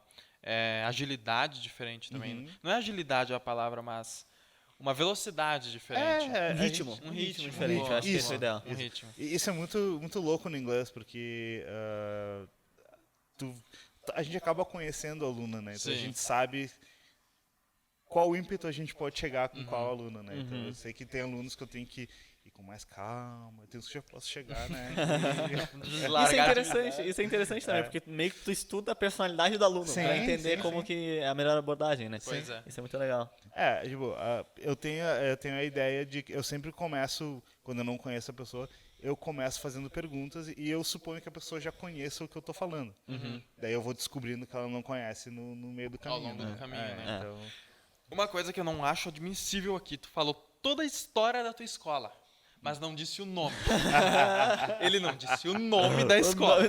agilidade diferente também. Uhum. Não é agilidade a palavra, mas uma velocidade diferente. Um ritmo. Um ritmo diferente, eu acho que Isso. esse é o ideal. Um ritmo. E isso é muito, muito louco no inglês, porque a gente acaba conhecendo a aluna, né? Então a Sim. gente sabe qual ímpeto a gente pode chegar com qual aluna, né? Então eu sei que tem alunos que eu tenho que ir com mais calma, tem uns que eu posso chegar, né? Isso é interessante também, porque meio que tu estuda a personalidade do aluno, Sim, pra entender sim, como sim. que é a melhor abordagem, né? Pois é. Isso é muito legal. Tipo, eu tenho a ideia de que eu sempre começo, quando eu não conheço a pessoa, eu começo fazendo perguntas e eu suponho que a pessoa já conheça o que eu tô falando. Daí eu vou descobrindo que ela não conhece no meio do caminho. longo do caminho, né? Então, Uma coisa que eu não acho admissível aqui, tu falou toda a história da tua escola, mas não disse o nome. Ele não disse o nome da escola.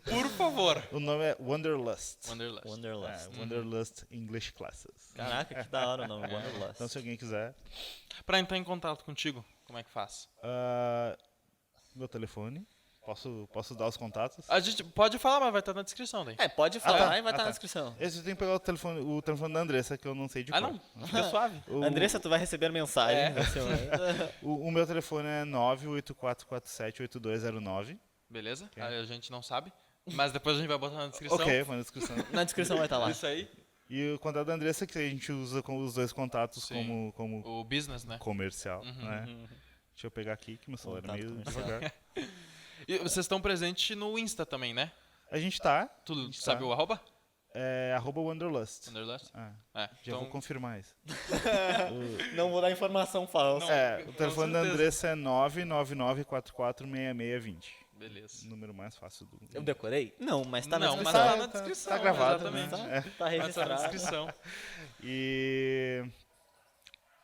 Por favor. o nome é Wanderlust. Wanderlust. Wanderlust. Wanderlust English Classes. Caraca, que da hora o nome, Wanderlust. Então se alguém quiser, Pra entrar em contato contigo, como é que faz? meu telefone, posso dar os contatos? A gente pode falar, mas vai estar na descrição daí. É, pode falar tá. e vai estar tá. na descrição. Esse eu tenho que pegar o telefone da Andressa, que eu não sei de Ah, cor. não. Fica suave. Andressa, tu vai receber mensagem. É. vai ser O meu telefone é 984478209. Beleza? A gente não sabe. Mas depois a gente vai botar na descrição. Ok, foi na descrição. Na descrição vai estar lá. Isso aí. E o contato da Andressa, que a gente usa com os dois contatos Sim. como O business, né? comercial. Né? Deixa eu pegar aqui, que meu celular é Contato meio comercial. devagar. E vocês estão presentes no Insta também, né? A gente tá. Tu gente sabe tá. o arroba? É @Wanderlust. Wanderlust? Ah, É. já vou confirmar isso. Não vou dar informação falsa. O telefone da Andressa é 999446620. Beleza. O número mais fácil do Eu decorei? Não, mas tá na Não, mas descrição. tá na descrição. tá gravado, exatamente. né? Tá Tá na registrado. descrição. E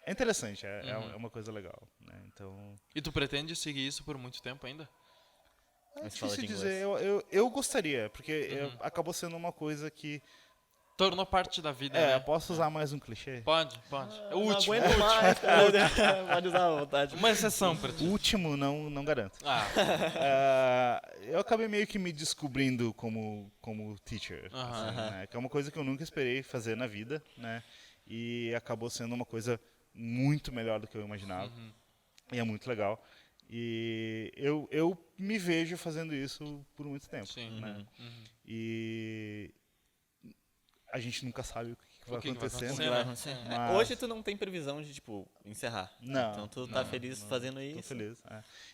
é interessante, é uma coisa legal. Né? Então, E tu pretende seguir isso por muito tempo ainda? é Mas fala difícil de dizer. Eu gostaria, porque acabou sendo uma coisa que. Tornou parte da vida, Eu né? posso usar mais um clichê? Pode. O último. Não aguento mais, cara. Pode usar à vontade. Uma exceção pra O ti. último não garanto. Ah, Eu acabei meio que me descobrindo como teacher, Aham. assim, né? Que é uma coisa que eu nunca esperei fazer na vida, né? E acabou sendo uma coisa muito melhor do que eu imaginava. E é muito legal. E eu me vejo fazendo isso por muito tempo, sim. né? E a gente nunca sabe o que vai O que vai acontecer, acontecer, né? né? Mas- Hoje tu não tem previsão de, tipo, encerrar. Não, Então tu tá feliz fazendo Tô isso. feliz.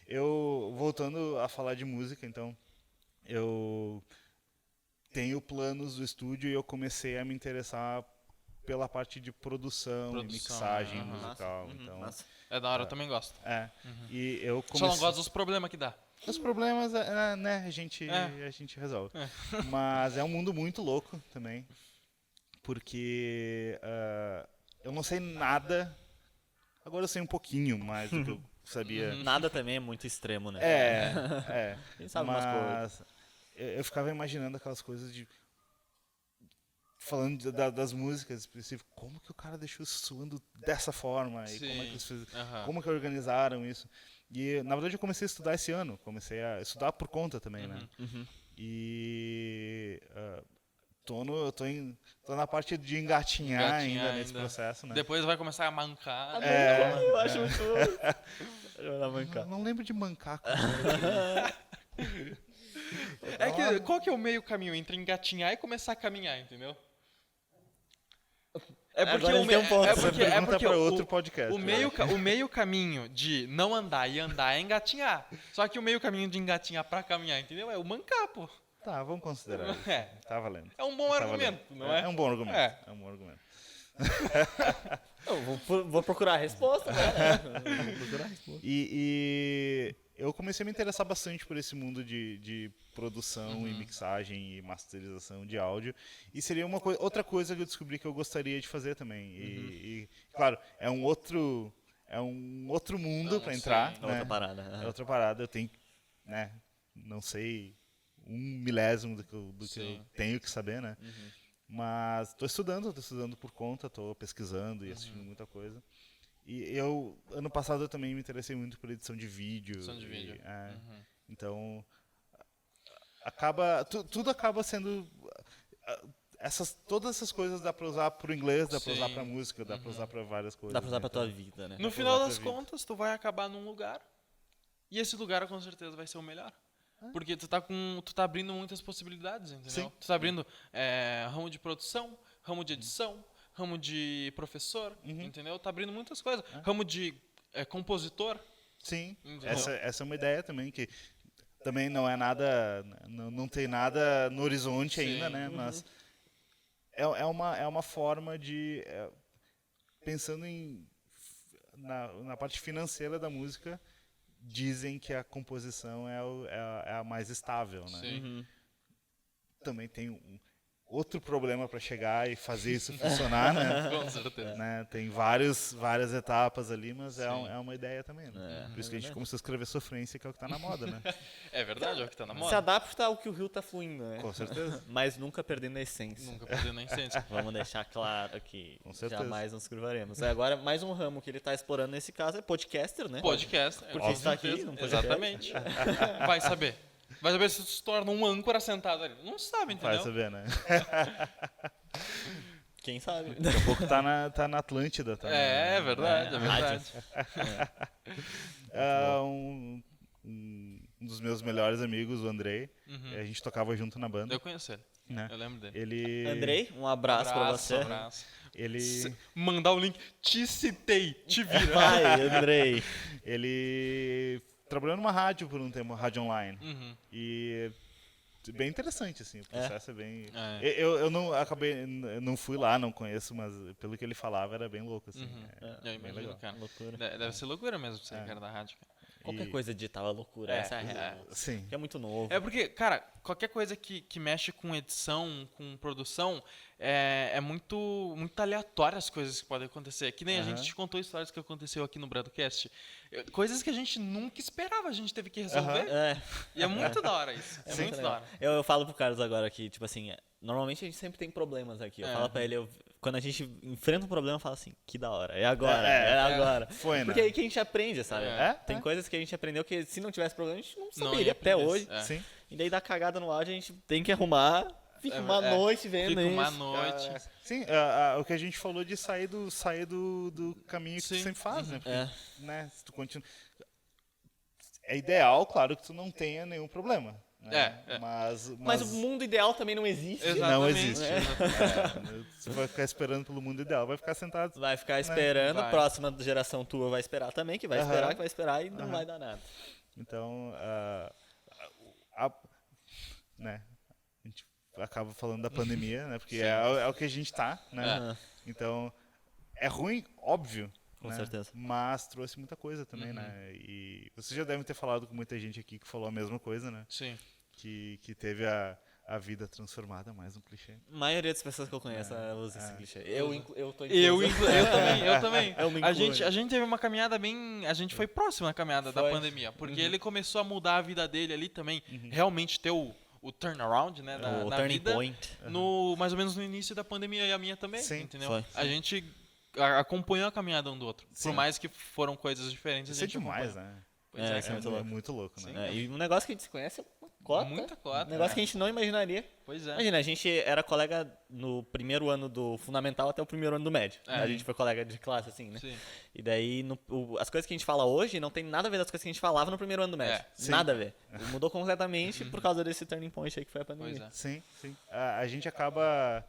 Eu, voltando a falar de música, então, eu tenho planos do estúdio e eu comecei a me interessar pela parte de produção e Produção, mixagem aham. musical. Massa. Então, Massa. É da hora, eu também gosto. E eu Só comecei... não gosto dos problemas que dá. Os problemas, né, a gente resolve. Mas é um mundo muito louco também, porque eu não sei nada, agora eu sei um pouquinho mais do que eu sabia. Nada também é muito extremo, né? Quem sabe umas mas eu ficava imaginando aquelas coisas de... Falando das músicas específicas, como que o cara deixou isso soando dessa forma? E como é que eles como que organizaram isso? E, na verdade, eu comecei a estudar esse ano. Comecei a estudar por conta também, né? E tô na parte de engatinhar ainda nesse processo, né? Depois vai começar a mancar. Eu acho muito... Não lembro de mancar. Qual que é o meio caminho entre engatinhar e começar a caminhar, entendeu? É porque Agora o ele tem um ponto. é Essa porque, pergunta pra outro o, podcast. o meio caminho de não andar e andar é engatinhar. Só que o meio caminho de engatinhar pra caminhar, entendeu? É o mancar, pô. Tá, vamos considerar isso. É. Tá valendo. É um bom Tá argumento, valendo. não é? É um bom argumento. É. É um bom argumento. Eu vou procurar a resposta, né? Vou procurar a resposta. E eu comecei a me interessar bastante por esse mundo de produção e mixagem e masterização de áudio. E seria outra coisa que eu descobri que eu gostaria de fazer também. E claro, é um outro mundo para entrar. É outra parada. É outra parada. Eu tenho, né, não sei, 1/1000 do que eu tenho que saber, né? Mas estou estudando por conta, estou pesquisando e assistindo muita coisa. E ano passado eu também me interessei muito por edição de vídeo. Então, tudo acaba sendo... Todas essas coisas dá para usar para o inglês, dá para usar para música, dá para usar para várias coisas. Dá pra usar né? pra tua vida, né? No final das contas, tu vai acabar num lugar e esse lugar com certeza vai ser o melhor. Porque tu tá abrindo muitas possibilidades, entendeu? Sim. Tu tá abrindo ramo de produção, ramo de edição, ramo de professor, entendeu? Tá abrindo muitas coisas. Ramo de compositor. Sim, Entendeu? essa é uma ideia também, que também não é nada, não tem nada no horizonte ainda, né? Mas é uma forma de, pensando na parte financeira da música, dizem que a composição é a mais estável, né? Sim. Também tem outro problema para chegar e fazer isso funcionar, né? Com certeza. Né? Tem várias etapas ali, mas é uma ideia também, né? Por isso que a gente começou a escrever sofrência, que é o que tá na moda, né? É verdade, é o que tá na Se moda. adapta ao que o rio tá fluindo, né? Com certeza. Mas nunca perdendo a essência. Nunca perdendo a essência. Vamos deixar claro que Com certeza. jamais nos curvaremos. Agora, mais um ramo que ele tá explorando nesse caso é podcaster, né? Podcast. Porque está aqui num podcast. Exatamente. Vai saber. Vai saber se tu se torna um âncora sentado ali. Não sabe, entendeu? Vai saber, né? Quem sabe? Daqui a pouco tá na Atlântida. Tá É verdade, é verdade. Um dos meus melhores amigos, o Andrei, a gente tocava junto na banda. Eu conheço ele. Né? Eu lembro dele. Ele... Andrei, um abraço pra você. Abraço. Ele... Mandar o link. Te citei. Te vira. Vai, Andrei. Ele trabalhou numa rádio por um tempo, rádio online. E bem interessante, assim, o processo é bem... Eu não fui lá, não conheço, mas pelo que ele falava era bem louco, assim. Eu bem imagino, legal. cara. Loucura. Deve ser loucura mesmo pra você, cara, da rádio, cara. Qualquer coisa digital é loucura, essa é a real. Sim. Que é muito novo. É porque, cara, qualquer coisa que mexe com edição, com produção, é muito aleatório as coisas que podem acontecer. Que nem a gente te contou histórias que aconteceu aqui no Bradocast. Coisas que a gente nunca esperava, a gente teve que resolver. E é muito da hora isso. É muito da hora. Eu falo pro Carlos agora que, tipo assim, normalmente a gente sempre tem problemas aqui. Eu falo pra ele, quando a gente enfrenta um problema, eu falo assim, que da hora, é agora, é agora. Foi, né? Porque é aí que a gente aprende, sabe? Tem É. coisas que a gente aprendeu que se não tivesse problema, a gente não Não saberia ia até aprender. hoje. Sim. E daí dá cagada no áudio, a gente tem que arrumar, fica uma noite vendo Fica isso. uma noite. Sim, o que a gente falou de sair do caminho que tu sempre faz, né? Porque, né, se tu continua... É ideal, claro, que tu não tenha nenhum problema. Né? Mas o mundo ideal também não existe. Exatamente. Não existe. Se vai ficar esperando pelo mundo ideal, vai ficar sentado. Vai ficar esperando, a Vai. próxima geração tua vai esperar também, que vai esperar e não vai dar nada. Então, né, a gente acaba falando da pandemia, né? Porque é o que a gente tá, né? Então, é ruim, óbvio. Com né? certeza. Mas trouxe muita coisa também, né? E vocês já devem ter falado com muita gente aqui que falou a mesma coisa, né? Sim. Que teve a vida transformada, mais um clichê. A maioria das pessoas que eu conheço usa esse clichê. Eu tô Eu incluso. também. Eu me A incluo. gente teve uma caminhada bem... A gente foi próximo na caminhada da pandemia. Porque ele começou a mudar a vida dele ali também. Realmente ter o turnaround, né? O na turning vida. point. Mais ou menos no início da pandemia. E a minha também, Sim, entendeu? foi. A gente acompanhou a caminhada um do outro. Por mais que foram coisas diferentes, Isso a é gente demais, acompanhou. né? Pois é, isso é muito louco. Muito louco, né? E um negócio que a gente se conhece é uma cota. Muita cota, Um negócio né? que a gente não imaginaria. Pois é. Imagina, a gente era colega no primeiro ano do fundamental até o primeiro ano do médio. A gente foi colega de classe, assim, né? Sim. E daí, as coisas que a gente fala hoje não tem nada a ver das coisas que a gente falava no primeiro ano do médio. Sim. Nada a ver. Mudou completamente por causa desse turning point aí que foi a pandemia. Pois é. Sim, sim. A gente acaba...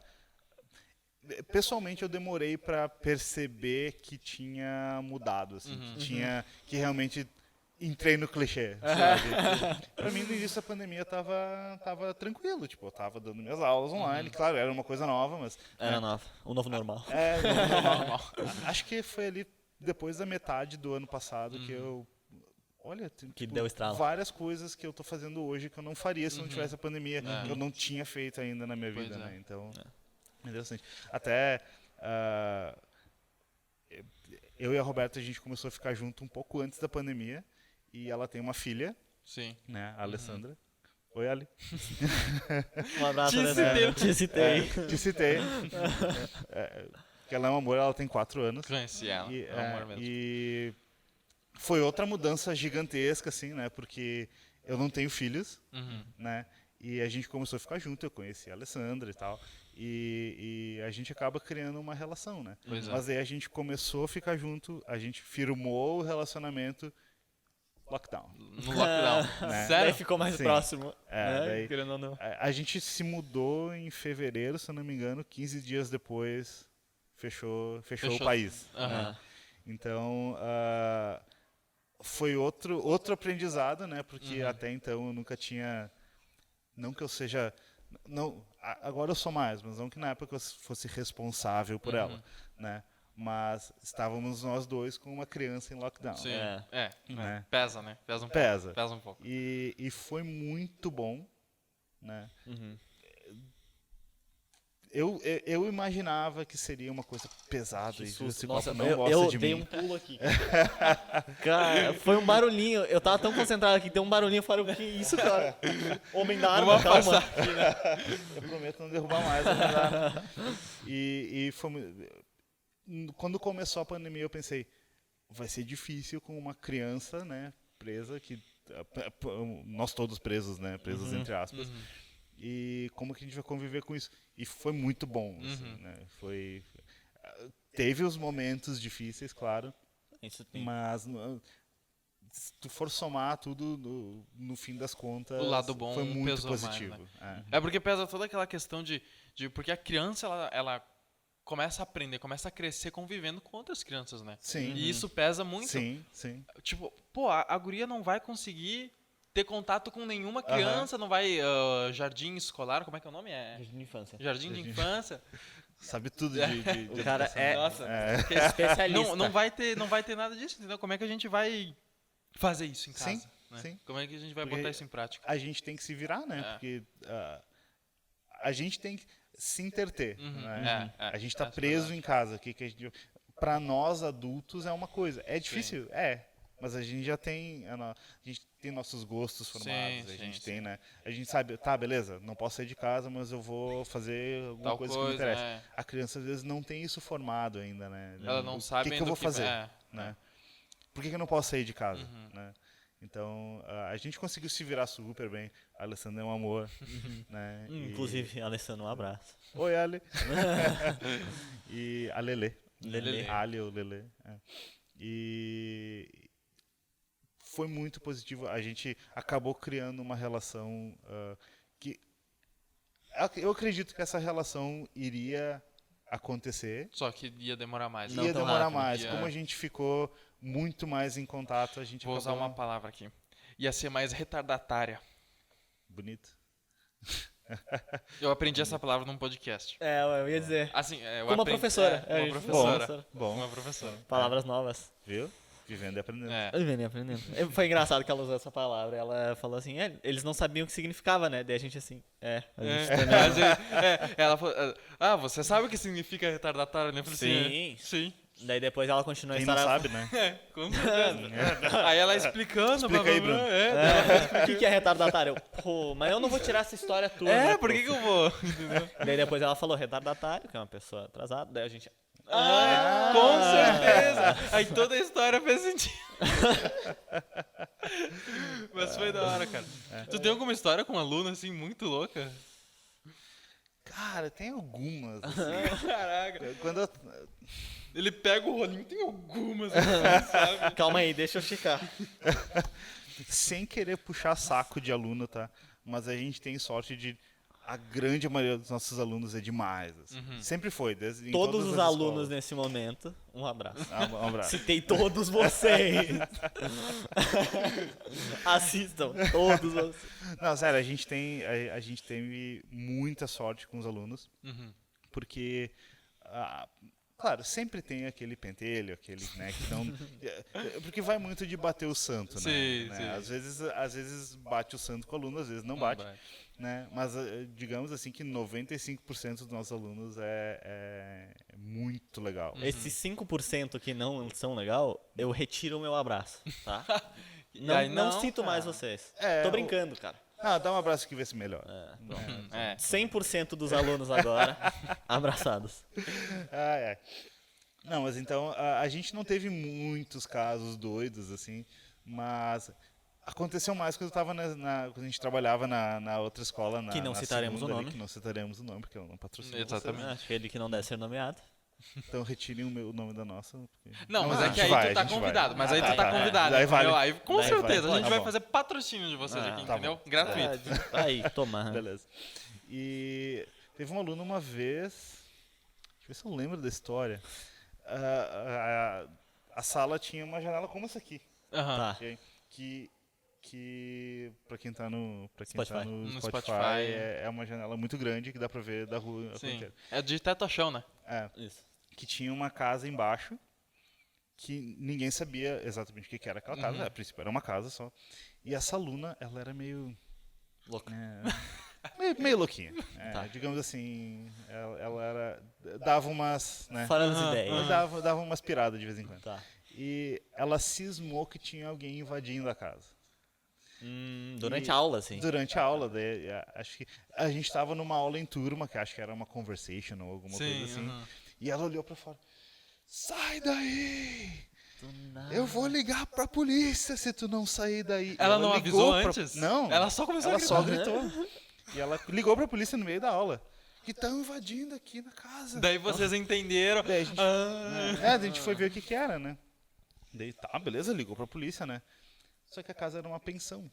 pessoalmente eu demorei para perceber que tinha mudado, assim, que realmente entrei no clichê. Para mim, no início da pandemia, tava tranquilo, tipo, eu tava dando minhas aulas online, claro, era uma coisa nova, mas... Era nova. O novo normal. Normal. Acho que foi ali depois da metade do ano passado que eu... Olha, Que deu estralo. várias coisas que eu tô fazendo hoje que eu não faria se não tivesse a pandemia, que eu não tinha feito ainda na minha vida, né? Então, é interessante. Até eu e a Roberta, a gente começou a ficar junto um pouco antes da pandemia, e ela tem uma filha, Sim. né, a Alessandra. Oi, Ali. Um abraço, Te citei. Te citei. Que ela é um amor, ela tem 4 anos. Conheci ela. E, É um amor mesmo. e foi outra mudança gigantesca, assim, né? Porque eu não tenho filhos, né? E a gente começou a ficar junto, eu conheci a Alessandra e tal. E a gente acaba criando uma relação, né? Pois é. Mas aí a gente começou a ficar junto, a gente firmou o relacionamento lockdown. No lockdown. Né? Sério? Daí ficou mais Sim. próximo. Daí, Querendo ou não. a gente se mudou em fevereiro, se eu não me engano, 15 dias depois fechou o país. Aham. Então, foi outro aprendizado, né? Porque até então eu nunca tinha... Não que eu seja... Não, agora eu sou mais, mas não que na época eu fosse responsável por ela, né? Mas estávamos nós dois com uma criança em lockdown. Sim. Né? Pesa, né? Pesa um pouco. Pesa um pouco. E foi muito bom, né? Eu imaginava que seria uma coisa pesada. Esse Nossa, copo não gosta de dei mim. um pulo aqui. Cara, foi um barulhinho. Eu tava tão concentrado aqui, deu um barulhinho. Eu falei, o que é isso, cara? Homem da arma, calma. Eu prometo não derrubar mais. E quando começou a pandemia, eu pensei, vai ser difícil com uma criança, né, presa, nós todos presos, né, presos entre aspas. E como que a gente vai conviver com isso? E foi muito bom, assim, né? Teve os momentos difíceis, claro, Isso tem. mas se tu for somar tudo, no fim das contas, O lado bom foi muito pesou mais, positivo. né? É porque pesa toda aquela questão de porque a criança, ela começa a aprender, começa a crescer convivendo com outras crianças, né? Sim. E isso pesa muito. Sim. Tipo, pô, a guria não vai conseguir ter contato com nenhuma criança, não vai... jardim escolar, como é que é o nome? Jardim de infância. Jardim de infância. Sabe tudo de O cara é Nossa, especialista. não vai ter nada disso, entendeu? Como é que a gente vai fazer isso em casa? Sim, né? sim. Como é que a gente vai Porque botar isso em prática? a gente tem que se virar, né? Porque a gente tem que se interter, né? A gente está preso em casa. Para nós adultos é uma coisa. É difícil? Mas a gente já tem, a gente tem nossos gostos formados, a gente tem, né? A gente sabe, tá, beleza, não posso sair de casa, mas eu vou fazer alguma Tal coisa que me interessa. né? A criança às vezes não tem isso formado ainda, né? Ela não sabe o que ainda eu vou fazer, é. né? Por que eu não posso sair de casa, né? Então, a gente conseguiu se virar super bem. A Alessandra é um amor, né? Inclusive, Alessandro, um abraço. Oi, Ale. E a Lelê. Lelê. Ale ou Lelê. E foi muito positivo. A gente acabou criando uma relação que... Eu acredito que essa relação iria acontecer. Só que ia demorar mais. Não Ia tão demorar rápido. mais. Como a gente ficou muito mais em contato, a gente Vou usar acabou... uma palavra aqui. Ia ser mais retardatária. Bonito. Eu aprendi essa palavra num podcast. Eu ia dizer. Assim, eu Com uma aprendi- professora. Uma É, professora. Bom, Uma professora. Palavras novas. viu? Vivendo e aprendendo. Eu venho aprendendo. Foi engraçado que ela usou essa palavra. Ela falou assim, eles não sabiam o que significava, né? Daí a gente assim, a gente também. Mas ela falou, você sabe o que significa retardatário, né? Eu falei assim, sim. Daí depois ela continuou a Quem não história. sabe, né? Com certeza. Aí ela explicando. Explica aí, Bruno. O que é retardatário? Pô, mas eu não vou tirar essa história tua. né, Por que prof? eu vou? Entendeu? Daí depois ela falou retardatário, que é uma pessoa atrasada. Daí a gente... Com certeza. Aí toda a história fez sentido. Mas foi da hora, cara. Tu tem alguma história com um aluno, assim, muito louca? Cara, tem algumas. Assim. Caraca. Quando eu... Ele pega o rolinho, tem algumas, assim, sabe? Calma aí, deixa eu ficar. Sem querer puxar saco de aluno, tá? Mas a gente tem sorte de a grande maioria dos nossos alunos é demais. Assim. Sempre foi. Em Todos todas os as alunos escolas. nesse momento, um abraço. Um abraço. Citei todos vocês. Assistam, todos vocês. Não, sério, a gente teve muita sorte com os alunos, porque, claro, sempre tem aquele pentelho, aquele, né, que não... Porque vai muito de bater o santo, Sim, né? sim. Às vezes bate o santo com o aluno, às vezes não bate. Né? Mas digamos assim que 95% dos nossos alunos é muito legal. Esses 5% que não são legal, eu retiro o meu abraço, tá? aí Não não, cito cara. mais vocês. É, Tô brincando, cara. Dá um abraço aqui e vê se melhora. É. 100% dos alunos agora abraçados. Não, mas então a gente não teve muitos casos doidos assim, mas aconteceu mais quando eu tava quando a gente trabalhava na outra escola, Que não na citaremos segunda o ali, nome. que não citaremos o nome porque eu não patrocino. Exatamente. Aquele que não deve ser nomeado. Então retirem o nome da nossa. Não, mas a é que gente aí vai, tu tá a gente convidado. vai. Mas aí tu tá convidado, Daí entendeu? vale. Aí com Daí certeza vale. a gente Tá vai bom. fazer patrocínio de vocês aqui, tá entendeu? bom. Gratuito. Aí, toma. Beleza. E teve um aluno uma vez, deixa eu ver se eu lembro da história. A sala tinha uma janela como essa aqui. Aham. Tá. Ok? Que pra quem tá no Spotify. No Spotify, Spotify. é uma janela muito grande que dá pra ver da rua. a rua Sim. inteira. É de teto a chão, né? Isso. Que tinha uma casa embaixo que ninguém sabia exatamente o que era aquela casa. A princípio era uma casa só. E essa aluna, ela era meio... Louco. meio louquinha. Tá. Digamos assim, ela era... Dava umas... Né, Fora as ideias. dava umas piradas de vez em quando. Tá. E ela cismou que tinha alguém invadindo a casa. Durante E- a aula, assim. Durante a aula, daí, acho que a gente estava numa aula em turma, que acho que era uma conversation ou alguma coisa assim. E ela olhou pra fora. Sai daí! Eu vou ligar pra polícia se tu não sair daí. E Ela não ligou avisou antes? Não. Ela só começou a Ela gritar. só gritou. E ela ligou pra polícia no meio da aula. Que estão invadindo aqui na casa. Daí vocês entenderam. Daí a gente, Ah. a gente foi ver o que era, né? Daí, tá, beleza, ligou pra polícia, né? Só que a casa era uma pensão.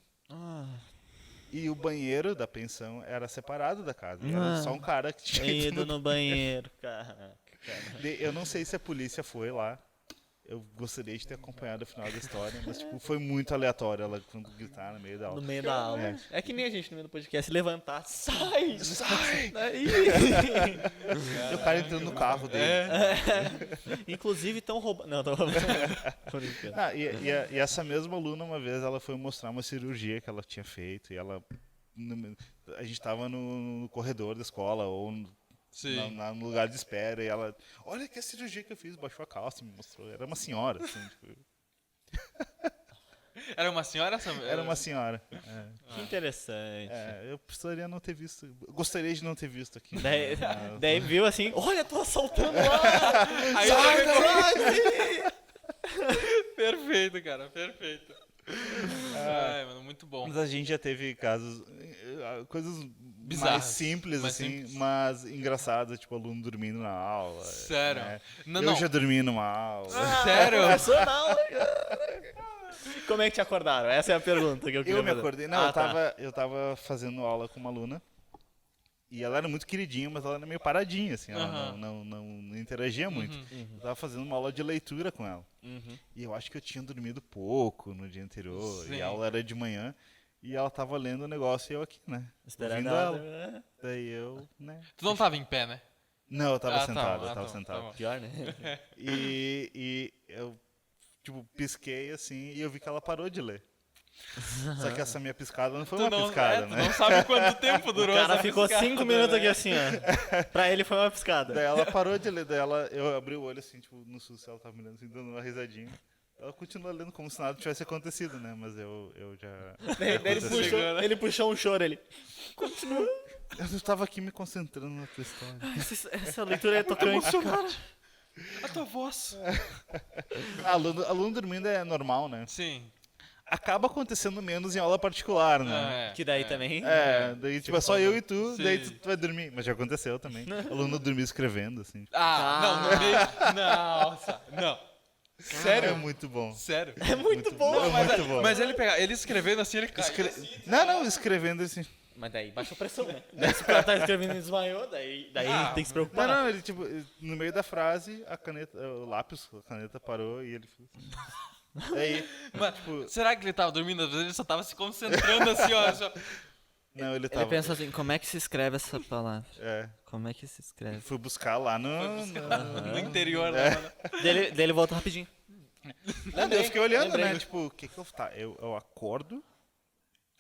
E o banheiro da pensão era separado da casa. E era só um cara que tinha ido Ido no banheiro, cara. Eu não sei se a polícia foi lá. Eu gostaria de ter acompanhado o final da história, mas tipo, foi muito aleatório ela quando gritar no meio da aula. No meio da aula. É. É que nem a gente no meio do podcast levantar. Sai! Sai! Daí! E o cara entrando no carro dele. Inclusive estão roubando. Não, tô roubando. Tô brincando. E essa mesma aluna, uma vez, ela foi mostrar uma cirurgia que ela tinha feito. E ela. A gente tava no corredor da escola, ou Sim. no lugar de espera. E ela. Olha que a cirurgia que eu fiz, baixou a calça, me mostrou. Era uma senhora, assim, tipo, Era uma senhora? era uma senhora. Que interessante. Eu precisaria não ter visto. Gostaria de não ter visto aqui. Daí viu assim, olha, tô assaltando lá! Aí Sai eu... Perfeito, cara, perfeito. Ai, mano, muito bom. Mas a gente já teve casos, coisas mais Bizarras, simples, mais assim, simples. mas engraçadas, tipo aluno dormindo na aula. Sério? né? Não, Eu não. já dormi numa aula. Sério? Começou na aula. Como é que te acordaram? Essa é a pergunta que eu queria Eu me fazer. acordei, não, tá. eu tava fazendo aula com uma aluna, e ela era muito queridinha, mas ela era meio paradinha, assim, ela Aham. não interagia muito. Eu tava fazendo uma aula de leitura com ela. E eu acho que eu tinha dormido pouco no dia anterior, Sim. e a aula era de manhã, e ela tava lendo o negócio e eu aqui, né? Esperando ouvindo ela. ela. Daí eu, né? Tu não tava em pé, né? Não, eu tava Ah, tá, sentado, ah, eu tava tá, sentado. tá bom. Pior, né? E eu, tipo, pisquei assim e eu vi que ela parou de ler. Só que essa minha piscada não foi Tu uma não, piscada, tu né? não sabe quanto tempo O durou cara essa ficou piscada, 5 minutos né? aqui assim, ó. Pra ele foi uma piscada. Daí ela parou de ler, eu abri o olho assim, tipo, no susto, ela tava me olhando assim, dando uma risadinha. Ela continua lendo como se nada tivesse acontecido, né? Mas eu já... Daí ele puxou um choro, ele. Eu tava aqui me concentrando na tua história. Essa leitura é tocante, cara. A tua voz. Aluno dormindo é normal, né? Sim. Acaba acontecendo menos em aula particular, né? Que daí também. Daí tipo, é só eu e tu, Sim. daí tu vai dormir. Mas já aconteceu também. Aluno dormir escrevendo, assim. Não, no meio... Nossa, não. É Sério? muito bom. Sério? É muito bom. É muito bom. Mas ele escrevendo assim, ele cai. Não, escrevendo assim. Mas daí baixou pressão, né? Daí se o cara tá escrevendo e desmaiou, daí tem que se preocupar. Não, ele, tipo, no meio da frase, a caneta, o lápis, a caneta parou e ele fez assim. Aí, Mas, tipo, será que ele tava dormindo? Às vezes ele só tava se concentrando assim, ó. Assim, ó. não, ele Ele tava... pensa assim, como é que se escreve essa palavra? É, Como é que se escreve? fui buscar lá no... No interior, né, mano? Daí ele voltou rapidinho. Não, daí eu fiquei olhando, lembrei. né? Tipo, o que que eu... Tá, eu acordo...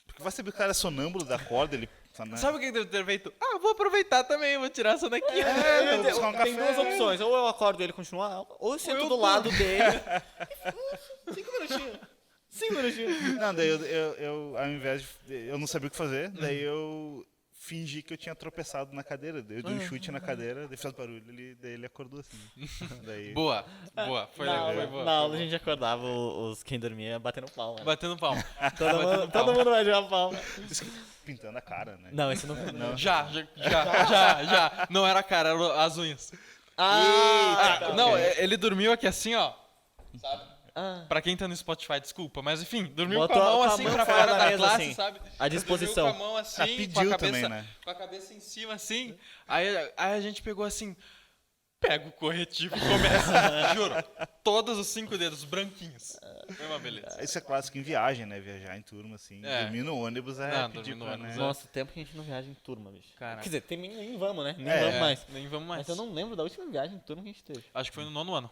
Porque vai saber que o cara é sonâmbulo da corda, ele... Né? Sabe o que ele deve ter feito? Ah, vou aproveitar também, vou tirar essa daqui. vou buscar um Tem café. duas opções, ou eu acordo e ele continua, ou eu sento eu do tô. lado dele. 5 minutinhos. 5 minutinhos. Não, daí eu ao invés de... Eu não sabia o que fazer, daí eu fingi que eu tinha tropeçado na cadeira. Eu dei um chute na cadeira, daí fez barulho, daí ele acordou assim. Daí... Boa. Foi legal, foi boa. Na aula a gente acordava quem dormia batendo palma. Batendo palma. Todo mundo vai jogar palma. Pintando a cara, né? Não, esse não. Já. Não era a cara, eram as unhas. Ah, Não, ele dormiu aqui assim, ó. Sabe? Ah. Pra quem tá no Spotify, desculpa, mas enfim, dormiu Botou com a mão com a assim mão pra fora fora da da mesa, classe, assim, sabe? à disposição. Dormiu com a mão assim, pediu com a cabeça, também, né? com a cabeça em cima assim. Aí a gente pegou assim, pega o corretivo e começa, juro, todos os 5 dedos branquinhos. Foi uma beleza. Isso é clássico em viagem, né? Viajar em turma, assim. É. Dormir no ônibus é Não, pedir dormir no pra, ônibus né? Nossa, o tempo que a gente não viaja em turma, bicho. Caraca. Quer dizer, nem vamos, né? Nem É, vamos mais. Nem vamos mais. Mas eu não lembro da última viagem em turma que a gente teve. Acho que foi no 9º ano.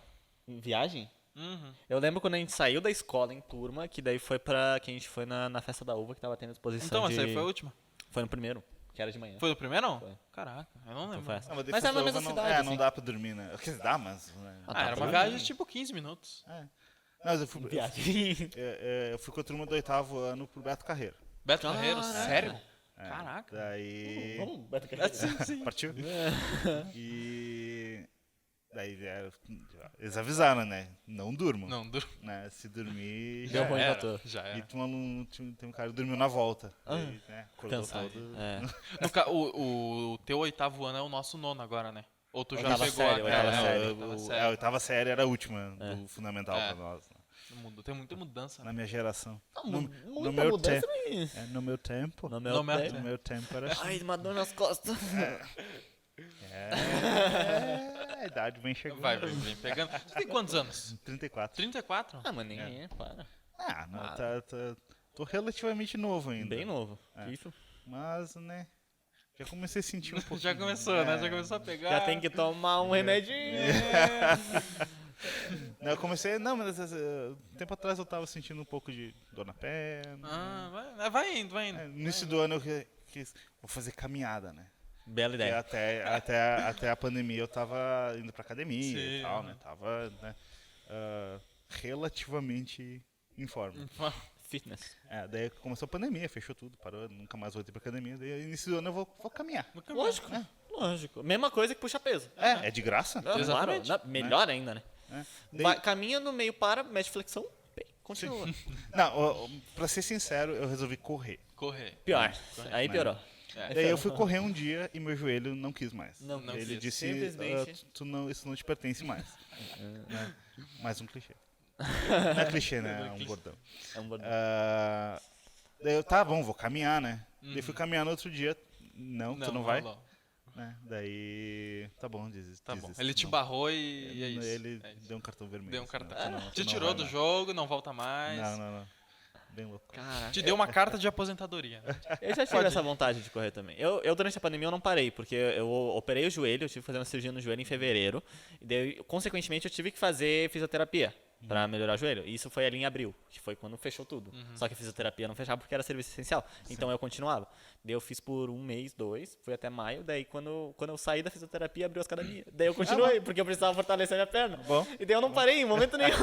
Em viagem? Uhum. Eu lembro quando a gente saiu da escola em turma, que daí foi que a gente foi na festa da uva, que tava tendo exposição Então, de... essa aí foi a última. Foi no primeiro, que era de manhã. Foi no primeiro? Foi. Caraca, eu não Então lembro. foi essa. Ah, mas Mas era na depois mesma não, cidade, não assim. dá pra dormir, né? Quer dizer, dá, mas... Né? Ah, era uma tá viagem de tipo 15 minutos. É. Não, mas eu fui, Viagem. eu fui com a turma do 8º ano pro Beto Carreiro. Beto Carreiro, Caraca. sério? É. Caraca. Daí... Vamos, Beto Carreiro. Sim. Partiu? E... Daí eles avisaram, né? Não durmam. Não, Né? Se dormir... Deu Já ruim era. pra tu. já E era. tem um cara que dormiu na volta. Daí, né? Acordou Cansado. todo... É. O teu 8º ano é o nosso 9º agora, né? Ou tu já Oitava pegou série, a oitava cara? série. A oitava série era a última É. do fundamental É. pra nós. Né? Tem muita mudança. Na minha geração. Muita meu mudança, tempo. mas... No meu tempo. No No meu meu tempo. No meu tempo era assim. Ai, uma dor nas costas. A idade vem chegando. Vem pegando. Tu tem quantos anos? 34. 34? Ah, mas ninguém é, para. Ah, não, tô relativamente novo ainda. Bem novo. É. Isso. Mas, né, já comecei a sentir um pouco. Já começou, né? Já começou a pegar. Já tem que tomar um remedinho. Não, eu comecei, não, mas tempo atrás eu tava sentindo um pouco de dor na perna. Ah, vai indo. No início do ano eu quis, vou fazer caminhada, né? Bela Porque ideia. até a pandemia eu tava indo pra academia Sim. e tal, né? Tava, né, relativamente em forma. Fitness. Daí começou a pandemia, fechou tudo, parou, nunca mais voltei pra academia. Daí no início do ano eu vou caminhar. Lógico. Lógico. Mesma coisa que puxa peso. É de graça? Exatamente. Claro, melhor ainda, né? Daí- Caminha no meio, para, mete flexão, continua. Não, pra ser sincero, eu resolvi correr. Correr. Pior. Aí piorou. Daí eu fui correr um dia e meu joelho não quis mais. Não Ele quis. disse, Simplesmente. isso não te pertence mais. Né? Mais um clichê. Não é clichê, né? É um bordão. É um bordão. Daí eu, tá bom, vou caminhar, né? Daí fui caminhar no outro dia. Não, tu não vai. rolou. Né? Daí, tá bom, desisto. Tá bom. desisto, Ele te não. barrou e é isso. Ele É isso. deu um cartão vermelho. Deu um assim, cartão. não, tu Te não tirou vai do mais. jogo, não volta mais. Não. Bem louco. Caraca. Te deu uma carta de aposentadoria. Né? Eu já tive essa vontade de correr também. Eu, durante a pandemia, eu não parei, porque eu operei o joelho, eu tive que fazer uma cirurgia no joelho em fevereiro, e daí, consequentemente, eu tive que fazer fisioterapia pra melhorar o joelho. E isso foi ali em abril, que foi quando fechou tudo. Só que a fisioterapia não fechava porque era serviço essencial. Então eu continuava. Daí eu fiz por 1 mês, 2, fui até maio, daí quando eu saí da fisioterapia, abriu as academias. Daí eu continuei, porque eu precisava fortalecer minha perna. Bom. E daí eu não parei em momento nenhum.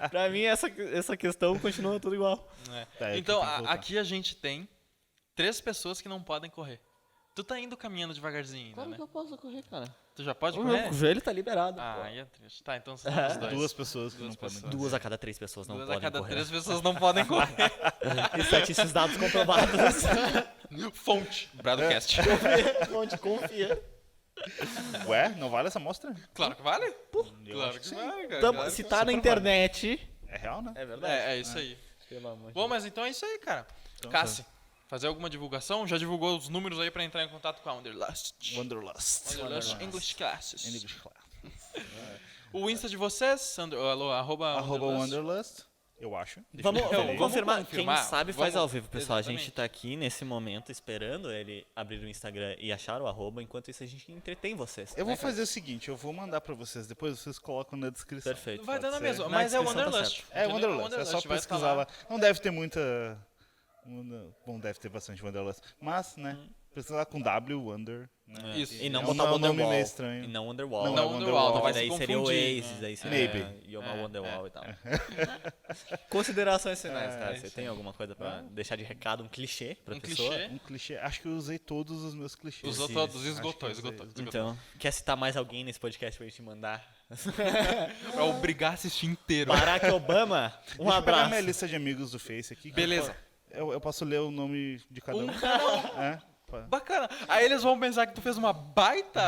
Pra mim, essa questão continua tudo igual. É. Tá, eu Então, tenho que voltar. aqui a gente tem 3 pessoas que não podem correr. Tu tá indo caminhando devagarzinho ainda, Como né? que eu posso correr, cara? Tu já pode O correr? meu joelho tá liberado. Ah, pô. aí é triste. Tá, então são os dois. Duas pessoas que Duas não podem pessoas. correr. 2 a cada 3 pessoas não 2 podem a cada correr. 3 pessoas não podem correr. Estatísticos dados comprovados. Fonte. Bradocast. Onde confia. Ué, não vale essa amostra? Claro que vale. Eu Claro acho que sim. vale, cara. Tamo- Claro se que tá na internet. É real, né? É verdade. É isso aí. Pelo amor de Bom, mas então é isso aí, cara. Então, Cassi, Fazer alguma divulgação? Já divulgou os números aí pra entrar em contato com a Wanderlust. Wanderlust. Wanderlust English Classes. English class. O Insta de vocês, arroba Wanderlust, eu acho. Vamos Vamos confirmar. confirmar. Quem sabe faz Vamos- ao vivo, pessoal. A gente Exatamente. tá aqui nesse momento esperando ele abrir o Instagram e achar o arroba. Enquanto isso, a gente entretém vocês. Eu né, vou fazer o seguinte, eu vou mandar pra vocês, depois vocês colocam na descrição. Perfeito. Vai dar na ser. mesma, Na mas é o descrição tá Wanderlust. É entendeu? Wanderlust, é só vai pesquisar estar lá. Não deve ter muita... Bom, deve ter bastante Wanderlust. Mas, né, pesquisar com W, Wander. Né? Isso. E não É botar um nome Wonderwall. meio estranho. E não Wonderwall. Não é Wonderwall, Wonderwall. vai Daí se seria o confundir. Oasis, daí seria Maybe. Yoma Wonderwall e tal. Considerações finais, cara. Você isso tem alguma coisa pra deixar de recado? Um clichê pra Um pessoa? clichê. Um clichê. Acho que eu usei todos os meus clichês. Usou Sim, todos, Acho que esgotou, eu usei. esgotou. Então, quer citar mais alguém nesse podcast pra gente mandar? Pra obrigar a assistir inteiro. Barack Obama, Deixa um eu pegar abraço. minha lista de amigos do Face aqui. Beleza. Eu posso ler o nome de cada um? É? Pá. Bacana. Aí eles vão pensar que tu fez uma baita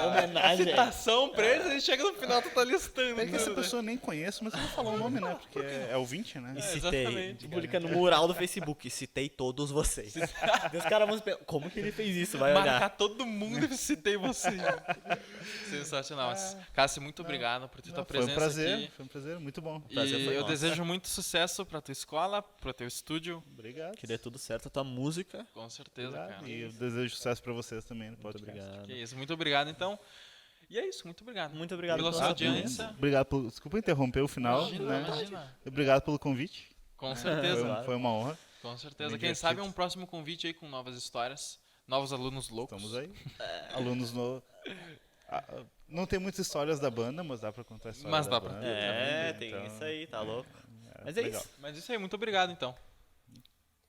Homenagem. citação pra eles e chega no final tu tá listando. É que essa tudo, né? pessoa eu nem conheço, mas eu vou falar o nome, né? Porque é ouvinte, né? E citei, exatamente, publica no mural do Facebook, citei todos vocês. E os caras vão se perguntar, como que ele fez isso? Vai Marcar olhar. todo mundo e citei você. Sensacional. Mas, Cássio, muito obrigado por ter tua Foi um presença prazer, aqui. foi um prazer, muito bom. prazer E foi eu nosso. desejo muito sucesso pra tua escola, pro teu estúdio. Obrigado. Que dê tudo certo a tua música. Com certeza, Obrigado. cara. E eu desejo sucesso pra vocês também no Muito podcast. obrigado. Que isso, muito obrigado então. E é isso, muito obrigado. Muito obrigado pela pela sua sua audiência. Obrigado pelo... Desculpa interromper o final, Imagina, né? imagina. Obrigado pelo convite. Com certeza. Foi uma honra. Com certeza. Bem Quem divertido. sabe um próximo convite aí com novas histórias, novos alunos loucos. Estamos aí. Alunos no... Não tem muitas histórias da banda, mas dá pra contar a história Mas da dá pra banda. ter. É, também, tem então, isso aí, tá louco. Mas é legal. isso. Mas isso aí, muito obrigado então.